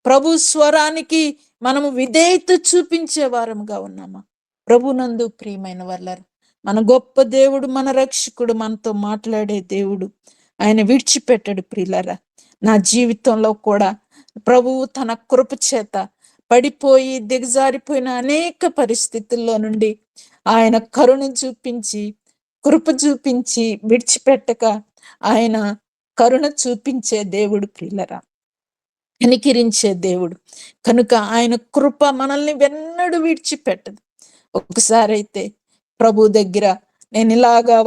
ప్రభు స్వరానికి మనము విధేయత చూపించే వారముగా ఉన్నామా? ప్రభునందు ప్రియమైన వాళ్ళారు, మన గొప్ప దేవుడు, మన రక్షకుడు, మనతో మాట్లాడే దేవుడు. ఆయన విడిచిపెట్టడు ప్రియులారా. నా జీవితంలో కూడా ప్రభువు తన కృప చేత పడిపోయి దిగజారిపోయిన అనేక పరిస్థితుల్లో నుండి ఆయన కరుణ చూపించి, కృప చూపించి విడిచిపెట్టక ఆయన కరుణ చూపించే దేవుడు ప్రియులరా, కనికిరించే దేవుడు. కనుక ఆయన కృప మనల్ని వెన్నడు విడిచిపెట్టదు. ఒకసారి అయితే ప్రభు దగ్గర నేను ఇలాగా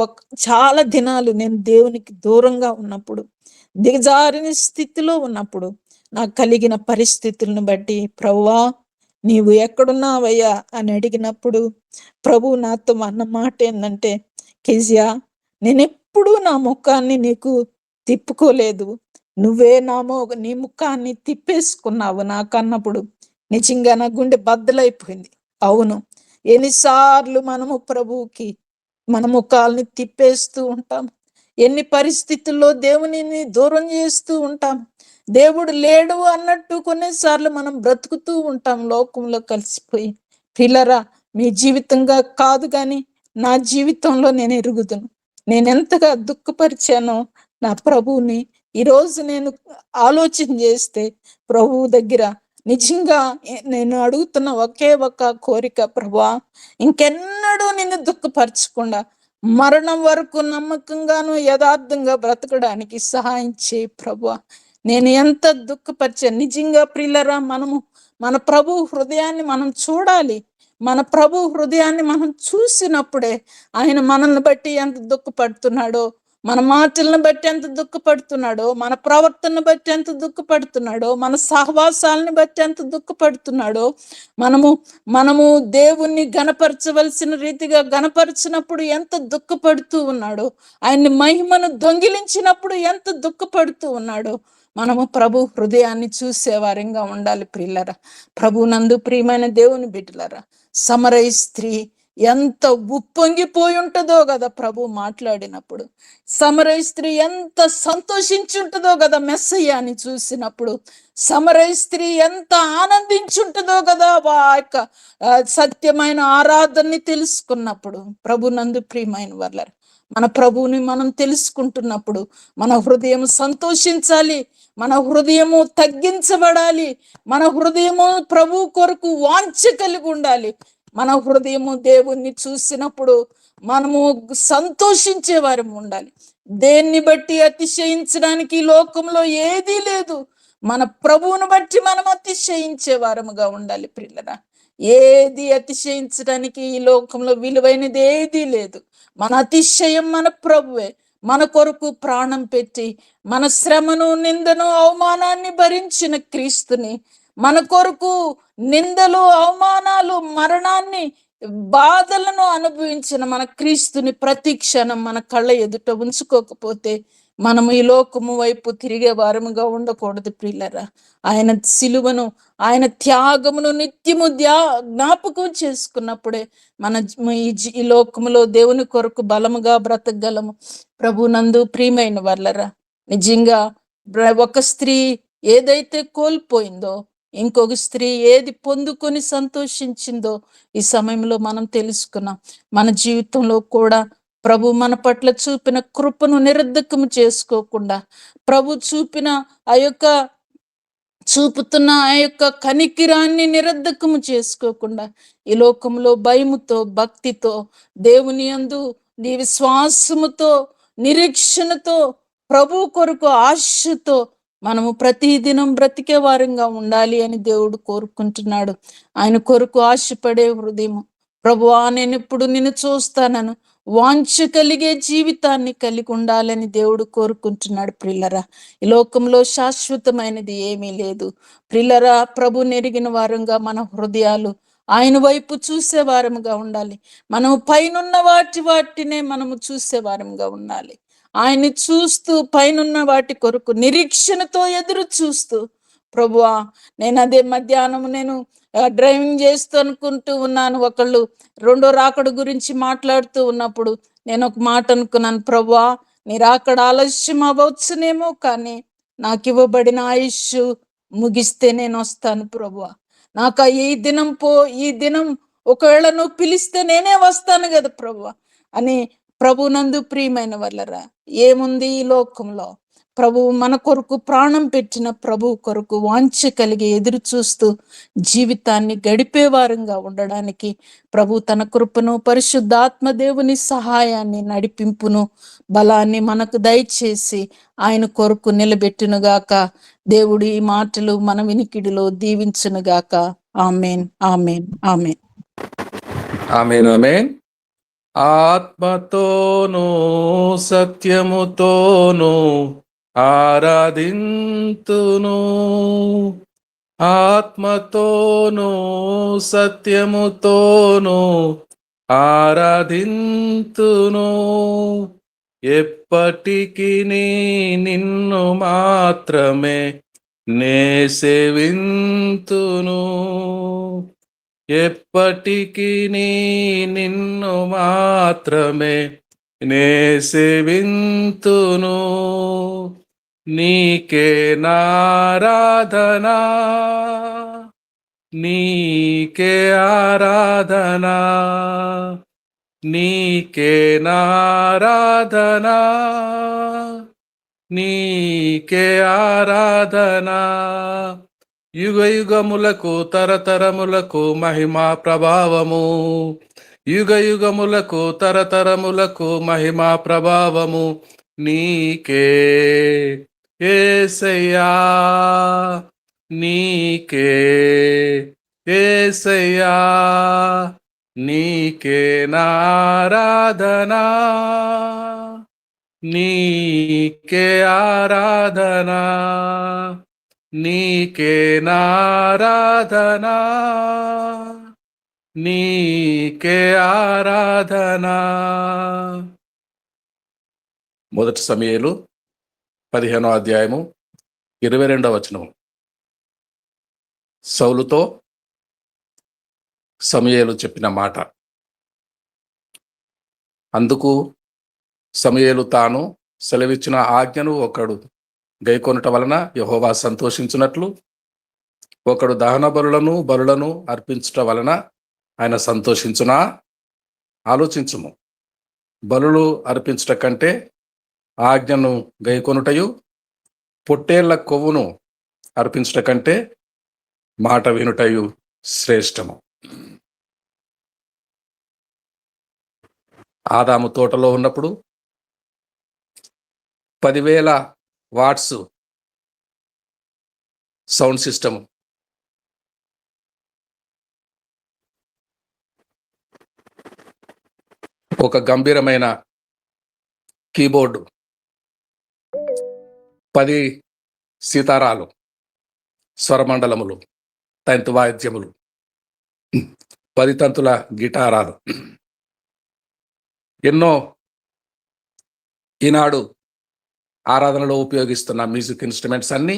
చాలా దినాలు నేను దేవునికి దూరంగా ఉన్నప్పుడు, దిగజారిన స్థితిలో ఉన్నప్పుడు, నాకు కలిగిన పరిస్థితులను బట్టి ప్రభువా నీవు ఎక్కడున్నావయ్యా అని అడిగినప్పుడు ప్రభు నాతో అన్న మాట ఏంటంటే, కెజియా నేనెప్పుడూ నా ముఖాన్ని నీకు తిప్పుకోలేదు, నువ్వే నీ ముఖాన్ని తిప్పేసుకున్నావు నాకన్నప్పుడు నిజంగా నా గుండె బద్దలైపోయింది. అవును, ఎన్నిసార్లు మనము ప్రభువుకి మన ముఖాలని తిప్పేస్తూ ఉంటాం, ఎన్ని పరిస్థితుల్లో దేవునిని దూరం చేస్తూ ఉంటాం, దేవుడు లేడు అన్నట్టు కొన్నిసార్లు మనం బ్రతుకుతూ ఉంటాం లోకంలో కలిసిపోయి. పిల్లరా, మీ జీవితంగా కాదు కానీ నా జీవితంలో నేను ఎరుగుదును, నేనెంతగా దుఃఖపరిచానో నా ప్రభువుని. ఈరోజు నేను ఆలోచన చేస్తే ప్రభువు దగ్గర నిజంగా నేను అడుగుతున్న ఒకే ఒక కోరిక, ప్రభువా ఇంకెన్నడూ నిన్ను దుఃఖపరచకుండా మరణం వరకు నమ్మకంగాను యథార్థంగా బ్రతకడానికి సహాయం చేయి ప్రభువా. నేను ఎంత దుఃఖపరిచాను నిజంగా ప్రియులరా. మన ప్రభు హృదయాన్ని మనం చూడాలి. మన ప్రభు హృదయాన్ని మనం చూసినప్పుడే ఆయన మనల్ని బట్టి ఎంత దుఃఖపడుతున్నాడో మన మాటలను బట్టి ఎంత దుఃఖపడుతున్నాడో, మన ప్రవర్తనను బట్టి ఎంత దుఃఖపడుతున్నాడో, మన సహవాసాలను బట్టి ఎంత దుఃఖపడుతున్నాడో, మనము మనము దేవుణ్ణి గణపరచవలసిన రీతిగా గణపరిచినప్పుడు ఎంత దుఃఖపడుతూ ఉన్నాడో, ఆయన్ని మహిమను దొంగిలించినప్పుడు ఎంత దుఃఖపడుతూ ఉన్నాడో, మనము ప్రభు హృదయాన్ని చూసేవారంగా ఉండాలి ప్రియులరా. ప్రభునందు ప్రియమైన దేవుని బిడ్డలరా, సమరయ స్త్రీ ఎంత ఉప్పొంగిపోయి ఉంటుందో కదా ప్రభు మాట్లాడినప్పుడు. సమరయ స్త్రీ ఎంత సంతోషించుంటుందో కదా మెస్సయ్యాని చూసినప్పుడు. సమరయ స్త్రీ ఎంత ఆనందించుంటుందో కదా ఆ యొక్క సత్యమైన ఆరాధనని తెలుసుకున్నప్పుడు. ప్రభునందు ప్రియమైన వాళ్ళ మన ప్రభువుని మనం తెలుసుకుంటున్నప్పుడు మన హృదయం సంతోషించాలి, మన హృదయము తగ్గించబడాలి, మన హృదయము ప్రభు కొరకు వాంఛ కలిగి ఉండాలి. మన హృదయము దేవుణ్ణి చూసినప్పుడు మనము సంతోషించే వారం ఉండాలి. దేన్ని బట్టి అతిశయించడానికి ఈ లోకంలో ఏదీ లేదు. మన ప్రభువును బట్టి మనం అతిశయించే వారముగా ఉండాలి ప్రియులరా. ఏది అతిశయించడానికి ఈ లోకంలో విలువైనది ఏదీ లేదు. మన అతిశయం మన ప్రభువే. మన కొరకు ప్రాణం పెట్టి మన శ్రమను, నిందను, అవమానాన్ని భరించిన క్రీస్తుని, మన కొరకు నిందలు, అవమానాలు, మరణాన్ని, బాధలను అనుభవించిన మన క్రీస్తుని ప్రతి క్షణం మన కళ్ళ ఎదుట ఉంచుకోకపోతే మనము ఈ లోకము వైపు తిరిగే వారముగా ఉండకూడదు ప్రియులరా. ఆయన సిలువను, ఆయన త్యాగమును నిత్యము జ్ఞాపకం చేసుకున్నప్పుడే మన ఈ లోకములో దేవుని కొరకు బలముగా బ్రతకగలము. ప్రభునందు ప్రియమైన వాళ్ళరా, నిజంగా ఒక స్త్రీ ఏదైతే కోల్పోయిందో, ఇంకొక స్త్రీ ఏది పొందుకొని సంతోషించిందో ఈ సమయంలో మనం తెలుసుకున్నాం. మన జీవితంలో కూడా ప్రభు మన పట్ల చూపిన కృపను నిరర్ధకము చేసుకోకుండా, ప్రభు చూపుతున్న ఆ యొక్క కనికిరాన్ని నిరర్ధకము చేసుకోకుండా, ఈ లోకంలో భయముతో, భక్తితో, దేవుని యందు నీ విశ్వాసముతో, నిరీక్షణతో, ప్రభు కొరకు ఆశతో మనము ప్రతిదినం బ్రతికే వారంగా ఉండాలి అని దేవుడు కోరుకుంటున్నాడు. ఆయన కొరకు ఆశపడే హృదయము, ప్రభువా నేను ఇప్పుడు నిన్ను చూస్తానను వాంఛ కలిగే జీవితాన్ని కలిగి ఉండాలని దేవుడు కోరుకుంటున్నాడు ప్రిల్లరా. ఈ లోకంలో శాశ్వతమైనది ఏమీ లేదు ప్రిల్లరా. ప్రభు నెరిగిన వారంగా మన హృదయాలు ఆయన వైపు చూసే వారముగా ఉండాలి. మనము పైనున్న వాటినే మనము చూసే వారముగా ఉండాలి. ఆయన్ని చూస్తూ పైనున్న వాటి కొరకు నిరీక్షణతో ఎదురు చూస్తూ, ప్రభువా నేను అదే మధ్యాహ్నం నేను డ్రైవింగ్ చేస్తూ అనుకుంటూ ఉన్నాను, ఒకళ్ళు రెండో రాకడ గురించి మాట్లాడుతూ ఉన్నప్పుడు నేను ఒక మాట అనుకున్నాను, ప్రభువా నీ రాకడ ఆలస్యం అవ్వచ్చునేమో, కానీ నాకు ఇవ్వబడిన ఆయుష్ ముగిస్తే నేను వస్తాను ప్రభువా. నాకు ఈ దినం ఒకవేళ నువ్వు పిలిస్తే నేనే వస్తాను కదా ప్రభువా అని. ప్రభునందు ప్రియమైన వాళ్ళరా, ఏముంది ఈ లోకంలో? ప్రభువు మన కొరకు ప్రాణం పెట్టిన ప్రభు కొరకు వాంఛ కలిగి ఎదురు చూస్తూ జీవితాన్ని గడిపే వారంగా ఉండడానికి ప్రభు తన కృపను, పరిశుద్ధాత్మ దేవుని సహాయాన్ని, నడిపింపును, బలాన్ని మనకు దయచేసి ఆయన కొరకు నిలబెట్టునుగాక. దేవుడు ఈ మాటలు మన వినికిడిలో దీవించునుగాక. Amen, amen, amen, amen, amen. ఆత్మతోనూ సత్యముతోనూ ఆరాధింతును, ఆత్మతోనూ సత్యముతోనూ ఆరాధింతును. ఎప్పటికీ నిన్ను మాత్రమే నే సేవింతును, ఎప్పటికీ నిన్ను మాత్రమే నే సేవింతును. నీకే నారాధనా, నీకే ఆరాధనా, నీకే నారాధనా, నీకే ఆరాధనా. యుగ యుగములకు తరతరములకు మహిమా ప్రభావము, యుగ యుగములకు తరతరములకు మహిమా ప్రభావము నీకే యేసయ్యా, నీకే యేసయ్యా, నీకే నారాధనా, నీకే ఆరాధనా, నీకే నారాధనా, నీకే ఆరాధనా. మొదటి సమూయేలు 15వ అధ్యాయము 22వ వచనం. సౌలుతో సమూయేలు చెప్పిన మాట. అందుకు సమూయేలు తాను సెలవిచ్చిన ఆజ్ఞను ఒకడు గైకొనుట వలన యెహోవా సంతోషించున్నట్లు, ఒకడు దహన బలులను అర్పించుట వలన ఆయన సంతోషించునా? ఆలోచించుము. బలులు అర్పించుట కంటే ఆజ్ఞను గైకొనుటయు, పొట్టేళ్ల కొవ్వును అర్పించుట కంటే మాట వినుటయు శ్రేష్టము. ఆదాము తోటలో ఉన్నప్పుడు 10,000 వాట్స్ సౌండ్ సిస్టమ్, ఒక గంభీరమైన కీబోర్డు, 10 సీతారాలు, స్వరమండలములు, తంతు వాయిద్యములు, 10 తంతుల గిటారాలు, ఎన్నో ఈనాడు ఆరాధనలో ఉపయోగిస్తున్న మ్యూజిక్ ఇన్స్ట్రుమెంట్స్ అన్నీ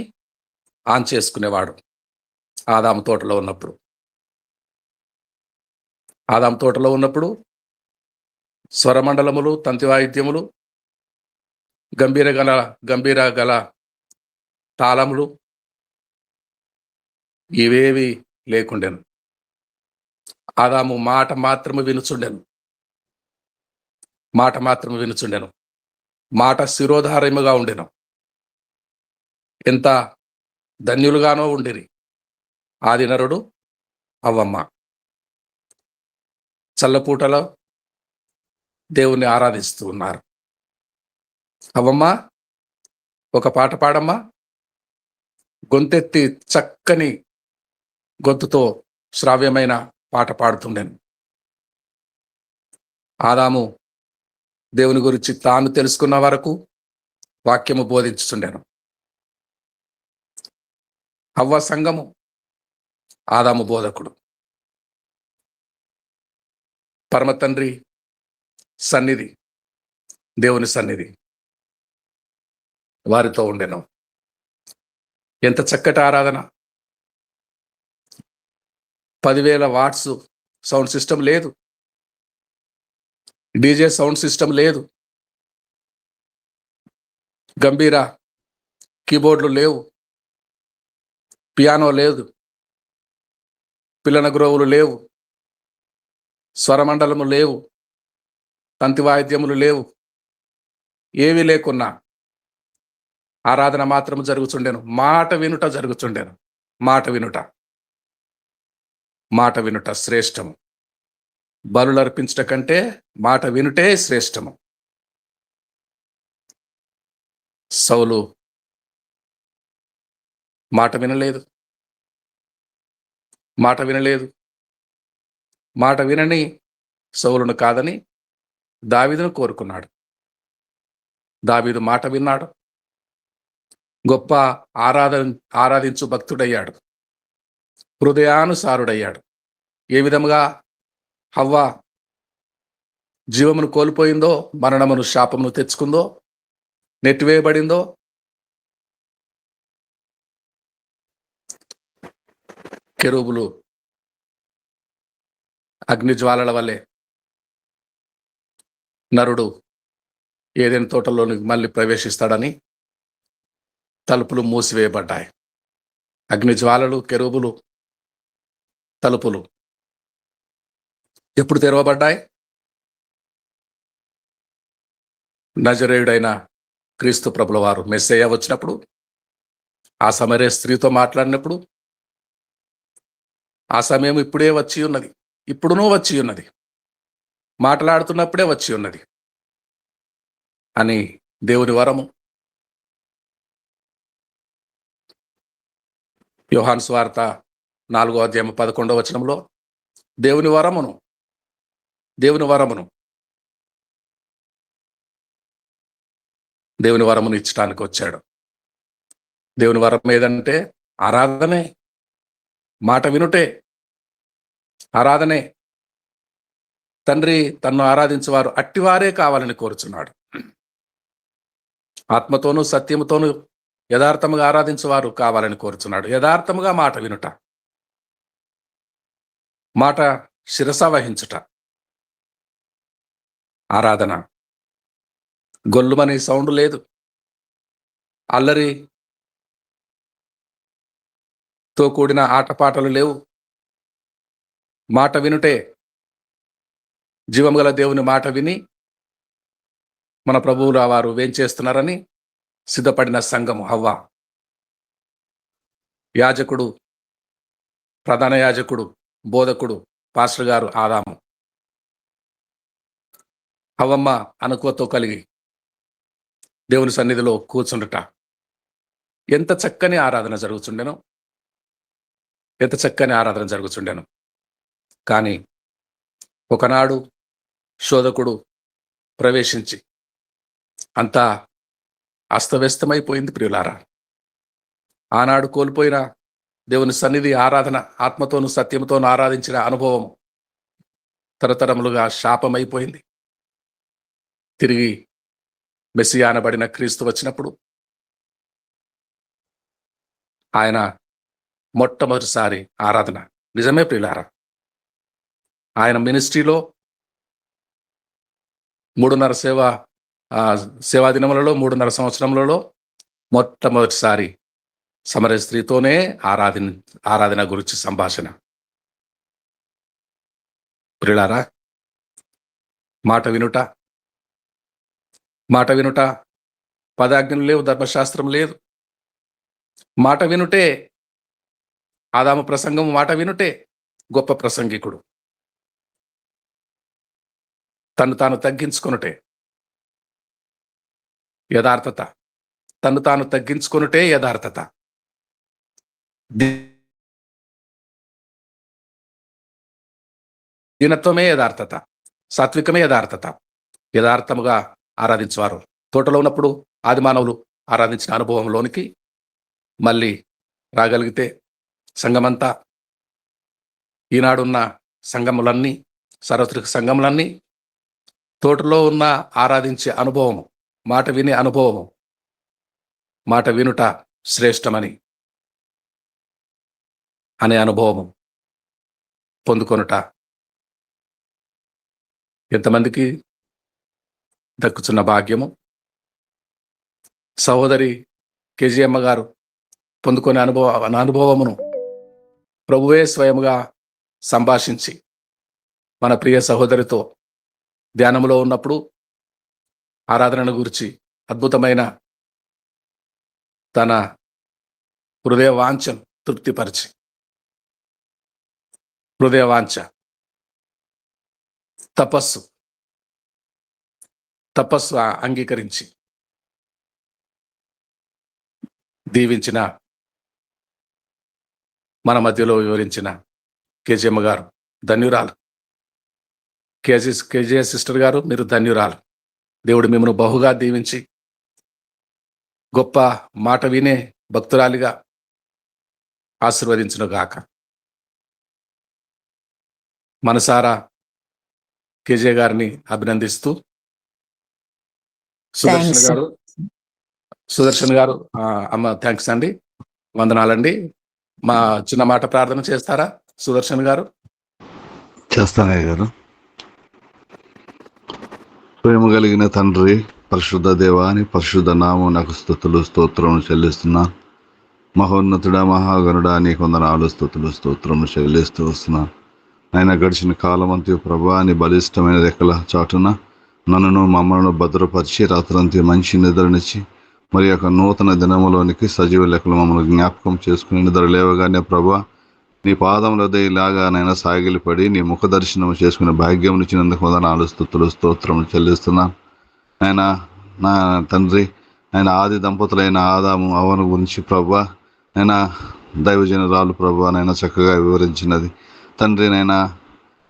ఆన్ చేసుకునేవాడు ఆదాము తోటలో ఉన్నప్పుడు. ఆదాము తోటలో ఉన్నప్పుడు స్వరమండలములు, తంతి వాయిద్యములు, గంభీర గల తాళములు ఇవేవి లేకుండెను. ఆదాము మాట మాత్రము వినుచుండెను. మాట శిరోధారముగా ఉండెను. ఎంత ధన్యులుగానో ఉండిరి ఆది నరుడు అవ్వమ్మ. చల్లపూటలో దేవుణ్ణి ఆరాధిస్తూ ఉన్నారు. అవ్వమ్మ, ఒక పాట పాడమ్మా. గొంతెత్తి చక్కని గొంతుతో శ్రావ్యమైన పాట పాడుతుండెను. ఆదాము దేవుని గురించి తాను తెలుసుకున్న వరకు వాక్యము బోధించుతుండెను. అవ్వ సంఘము, ఆదాము బోధకుడు. పరమ తండ్రి సన్నిధి, దేవుని సన్నిధి వారితో ఉండెను. ఎంత చక్కటి ఆరాధన! 10,000 వాట్స్ సౌండ్ సిస్టమ్ లేదు, డీజే సౌండ్ సిస్టమ్ లేదు, గంభీర కీబోర్డులు లేవు, పియానో లేదు, పిల్లన గ్రోవులు లేవు, స్వరమండలము లేవు, తంతి వాయిద్యములు లేవు. ఏవి లేకున్నా ఆరాధన మాత్రం జరుగుతుండెను. మాట వినుట జరుగుతుండెను. మాట వినుట శ్రేష్టము. బలులు అర్పించట కంటే మాట వినుటే శ్రేష్టము. సౌలు మాట వినలేదు. మాట వినని సౌలును కాదని దావీదును కోరుకున్నాడు. దావీదు మాట విన్నాడు. గొప్ప ఆరాధించు భక్తుడయ్యాడు. హృదయానుసారుడయ్యాడు. ఏ విధముగా హవ్వ జీవమును కోల్పోయిందో, మరణమును శాపమును తెచ్చుకుందో, నెట్టివేయబడిందో, కెరూబులు అగ్నిజ్వాలల వల్లే నరుడు ఏదైనా తోటలోనికి మళ్ళీ ప్రవేశిస్తాడని తలుపులు మూసివేయబడ్డాయి. అగ్నిజ్వాలలు, కెరూబులు తలుపులు ఎప్పుడు తెరవబడ్డాయి? నజరేయుడైన క్రీస్తు ప్రభుల వారు మెస్సయ్య వచ్చినప్పుడు, ఆ సమరయ స్త్రీతో మాట్లాడినప్పుడు, ఆ సమయం ఇప్పుడే వచ్చి ఉన్నది, ఇప్పుడునూ వచ్చి ఉన్నది, మాట్లాడుతున్నప్పుడే వచ్చి ఉన్నది అని దేవుని వరము. యోహాను సువార్త 4వ అధ్యాయం 11వ వచనంలో దేవుని వరమును దేవుని వరమును ఇచ్చటానికి వచ్చాడు. దేవుని వరం ఏదంటే ఆరాధనే, మాట వినుటే, ఆరాధనే. తండ్రి తన్ను ఆరాధించేవారు అట్టివారే కావాలని కోరుచున్నాడు. ఆత్మతోనూ సత్యముతోనూ యథార్థముగా ఆరాధించేవారు కావాలని కోరుచున్నాడు. యథార్థముగా మాట వినుట, మాట శిరస వహించుట, ఆరాధన. గొల్లుమనే సౌండ్ లేదు, అల్లరితో కూడిన ఆటపాటలు లేవు. మాట వినుటే. జీవం గల దేవుని మాట విని మన ప్రభువుల వారు వేంచేస్తున్నారని సిద్ధపడిన సంఘము హవ్వ. యాజకుడు, ప్రధాన యాజకుడు, బోధకుడు, పాస్టర్ గారు ఆదాము. హవ్వమ్మ అనుకువతో కలిగి దేవుని సన్నిధిలో కూర్చుండుట. ఎంత చక్కని ఆరాధన జరుగుతుండెను, ఎంత చక్కని ఆరాధన జరుగుతుండెను. కానీ ఒకనాడు శోధకుడు ప్రవేశించి అంతా అస్తవ్యస్తమైపోయింది ప్రియులారా. ఆనాడు కోల్పోయిన దేవుని సన్నిధి ఆరాధన, ఆత్మతోనూ సత్యంతోనూ ఆరాధించిన అనుభవం తరతరములుగా శాపమైపోయింది. తిరిగి మెస్సియా అనబడిన క్రీస్తు వచ్చినప్పుడు ఆయన మొట్టమొదటిసారి ఆరాధన. నిజమే ప్రియులారా, ఆయన మినిస్ట్రీలో 3.5 సేవా దినములలో 3.5 సంవత్సరములలో మొట్టమొదటిసారి సమరయ స్త్రీతోనే ఆరాధన గురించి సంభాషణ. ప్రియులారా, మాట వినుట పదాజ్ఞలు లేవు, ధర్మశాస్త్రం లేదు. మాట వినుటే ఆదాము ప్రసంగం, మాట వినుటే గొప్ప ప్రసంగికుడు. తను తాను తగ్గించుకొనుటే యథార్థత, తను తాను తగ్గించుకొనుటే యథార్థత. దీనత్వమే యథార్థత, సాత్వికమే యథార్థత. యథార్థముగా ఆరాధించేవారు తోటలో ఉన్నప్పుడు ఆది మానవులు ఆరాధించిన అనుభవంలోనికి మళ్ళీ రాగలిగితే సంఘమంతా, ఈనాడున్న సంఘములన్నీ, సార్వత్రిక సంఘములన్నీ తోటలో ఉన్న ఆరాధించే అనుభవము, మాట వినే అనుభవము, మాట వినుట శ్రేష్టమని అనే అనుభవము పొందుకొనుట ఎంతమందికి దక్కుచున్న భాగ్యము. సహోదరి కేజీఎమ్మ గారు పొందుకునే అనుభవమును ప్రభువే స్వయముగా సంభాషించి మన ప్రియ సహోదరితో ధ్యానంలో ఉన్నప్పుడు ఆరాధనను గురించి అద్భుతమైన తన హృదయ వాంఛను తృప్తిపరిచి, హృదయ వాంఛ, తపస్సు అంగీకరించి దీవించిన, మన మధ్యలో వివరించిన కేజీఎమ్మ గారు ధన్యురాలు. కేజీఎ సిస్టర్ గారు, మీరు ధన్యురాలు. దేవుడు మిమ్మల్ని బహుగా దీవించి గొప్ప మాట వినే భక్తురాలిగా ఆశీర్వదించును గాక. మనసారా కేజే గారిని అభినందిస్తూ, సుదర్శన్ గారు అమ్మ థ్యాంక్స్ అండి, వందనాలండి. మా చిన్న మాట ప్రార్థన చేస్తారా సుదర్శన్ గారు? చేస్తానయ్య గారు. ప్రేమ కలిగిన తండ్రి, పరిశుద్ధ దేవాని పరిశుద్ధ నామం నాకు స్తుతులు స్తోత్రములు చెల్లిస్తున్నా. మహోన్నతుడా, మహాగణుడా, నీకు వందనాలు స్తుతులు స్తోత్రములు చెల్లిస్తూ వస్తున్నా. ఆయన గడిచిన కాలం అంతా ప్రభా నీ బలిష్టమైన రెక్కల చాటున నన్ను మమ్మల్ని భద్రపరిచి రాత్రంతా మంచి నిద్రనిచ్చి మరి యొక్క నూతన దినములోనికి సజీవ లెక్కలు మమ్మల్ని జ్ఞాపకం చేసుకుని నిద్ర లేవగానే ప్రభా నీ పాదముల దయలాగా నైనా సాగిలిపడి నీ ముఖ దర్శనం చేసుకునే భాగ్యం ఇచ్చినందుకు వందనాలు స్తుతులు స్తోత్రములు చెల్లిస్తున్నాను. ఆయన నా తండ్రి, ఆయన ఆది దంపతులైన ఆదాము అవ్వను గురించి ప్రభా ఆయన దైవజనురాలు ప్రభా నైనా చక్కగా వివరించినది తండ్రి.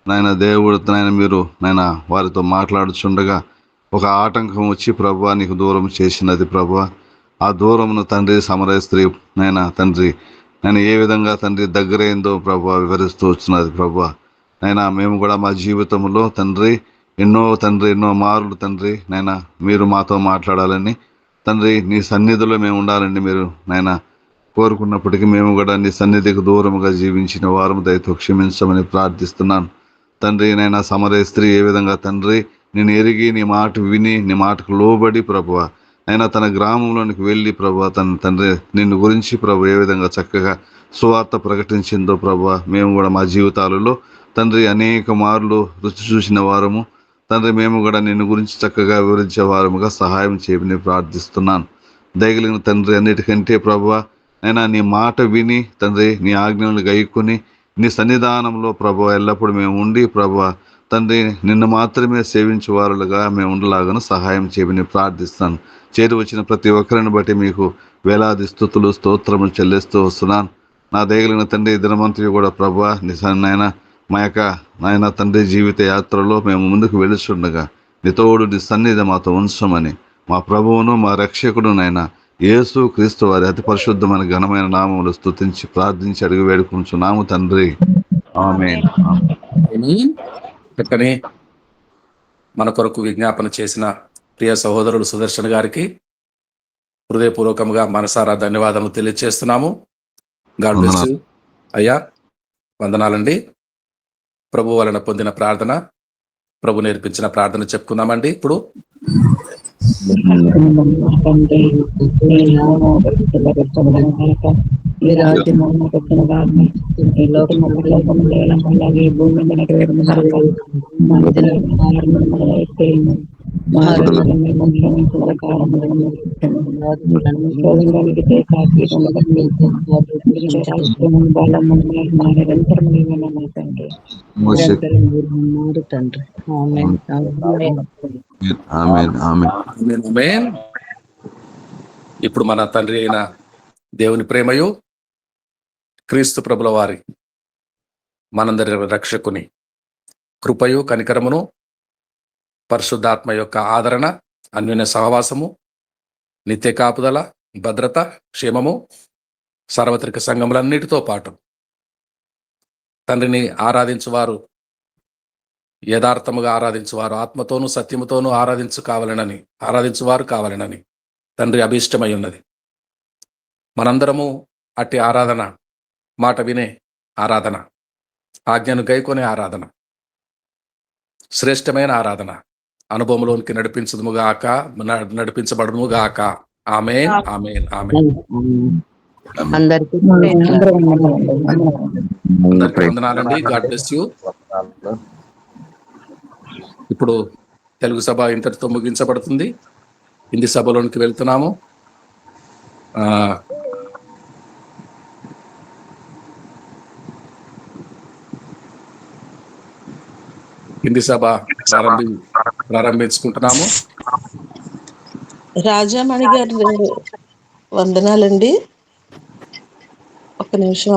నాయన దేవుడు నాయన మీరు నాయన వారితో మాట్లాడుచుండగా ఒక ఆటంకం వచ్చి ప్రభా నీకు దూరం చేసినది ప్రభా. ఆ దూరమును తండ్రి సమరయ స్త్రీ నైనా తండ్రి నేను ఏ విధంగా తండ్రి దగ్గరైందో ప్రభా వివరిస్తూ వచ్చినది ప్రభా. నైనా మేము కూడా మా జీవితంలో తండ్రి ఎన్నో మార్లు తండ్రి నైనా మీరు మాతో మాట్లాడాలని తండ్రి నీ సన్నిధిలో మేము ఉండాలండి మీరు నైనా కోరుకున్నప్పటికీ మేము కూడా నీ సన్నిధికి దూరముగా జీవించిన వారం దయతో క్షమించమని ప్రార్థిస్తున్నాను తండ్రి. నైనా సమరయ స్త్రీ ఏ విధంగా తండ్రి నేను ఎరిగి నీ మాట విని నీ మాటకు లోబడి ప్రభువ అయినా తన గ్రామంలోనికి వెళ్ళి ప్రభు తన తండ్రి నిన్ను గురించి ప్రభు ఏ విధంగా చక్కగా సువార్త ప్రకటించిందో ప్రభు మేము కూడా మా జీవితాలలో తండ్రి అనేక మార్లు రుచి చూసిన వారము తండ్రి. మేము కూడా నిన్ను గురించి చక్కగా వివరించే వారముగా సహాయం చేయమని ప్రార్థిస్తున్నాను. దయగలిగిన తండ్రి అన్నిటికంటే ప్రభువ అయినా నీ మాట విని తండ్రి నీ ఆజ్ఞలను గైకొని నీ సన్నిధానంలో ప్రభు ఎల్లప్పుడూ మేము ఉండి ప్రభు తండ్రి నిన్ను మాత్రమే సేవించే వారులుగా మేము ఉండలాగాను సహాయం చేయమని ప్రార్థిస్తాను. చేరి వచ్చిన ప్రతి ఒక్కరిని బట్టి మీకు వేలాది స్తుతులు స్తోత్రములు చెల్లిస్తూ వస్తున్నాను. నా దయగలిగిన తండ్రి దినమంతటి కూడా ప్రభు నిజాయన మా యొక్క నాయన తండ్రి జీవిత యాత్రలో మేము ముందుకు వెళుచుండగా నీ తోడు నీ సన్నిధి మాతో ఉంచమని మా ప్రభువును మా రక్షకుడు నాయన యేసు క్రీస్తు వారి అతి పరిశుద్ధమైన ఘనమైన నామములు స్తుతించి ప్రార్థించి అడిగి వేడుకుంటున్నాము తండ్రి. ఆమేన్. చక్కని మన కొరకు విజ్ఞాపన చేసిన ప్రియ సహోదరుడు సుదర్శన్ గారికి హృదయపూర్వకంగా మనసారా ధన్యవాదాలు తెలియజేస్తున్నాము. గాడ్ బ్లెస్ యు అయ్యా. వందనాలండి. ప్రభు వలన పొందిన ప్రార్థన, ప్రభు నేర్పించిన ప్రార్థన చెప్పుకుందామండి. ఇప్పుడు ఇప్పుడు మన తండ్రి అయిన దేవుని ప్రేమయు క్రీస్తు ప్రభుల వారి మనందరి రక్షకుని కృపయు కనికరమును పరిశుద్ధాత్మ యొక్క ఆదరణ అన్యోన్య సహవాసము నిత్య కాపుదల భద్రత క్షేమము సార్వత్రిక సంఘములన్నిటితో పాటు తండ్రిని ఆరాధించువారు యథార్థముగా ఆరాధించువారు ఆత్మతోనూ సత్యముతోనూ ఆరాధించువారు కావాలనని తండ్రి అభీష్టమై ఉన్నది. మనందరము అట్టి ఆరాధన, మాట వినే ఆరాధన, ఆజ్ఞను గైకొనే ఆరాధన, శ్రేష్టమైన ఆరాధన అనుభవంలోనికి నడిపించబడునుగాక. ఆమేన్, ఆమేన్, ఆమేన్. అందరికీ వందనాలండి. God bless you. ఇప్పుడు తెలుగు సభ ఇంతటితో ముగించబడుతుంది. హిందీ సభలోనికి వెళ్తున్నాము. హిందీ సభ ప్రారంభించుకుంటున్నాము. రాజామణి గారు వందనాలండి. ఒక్క నిమిషం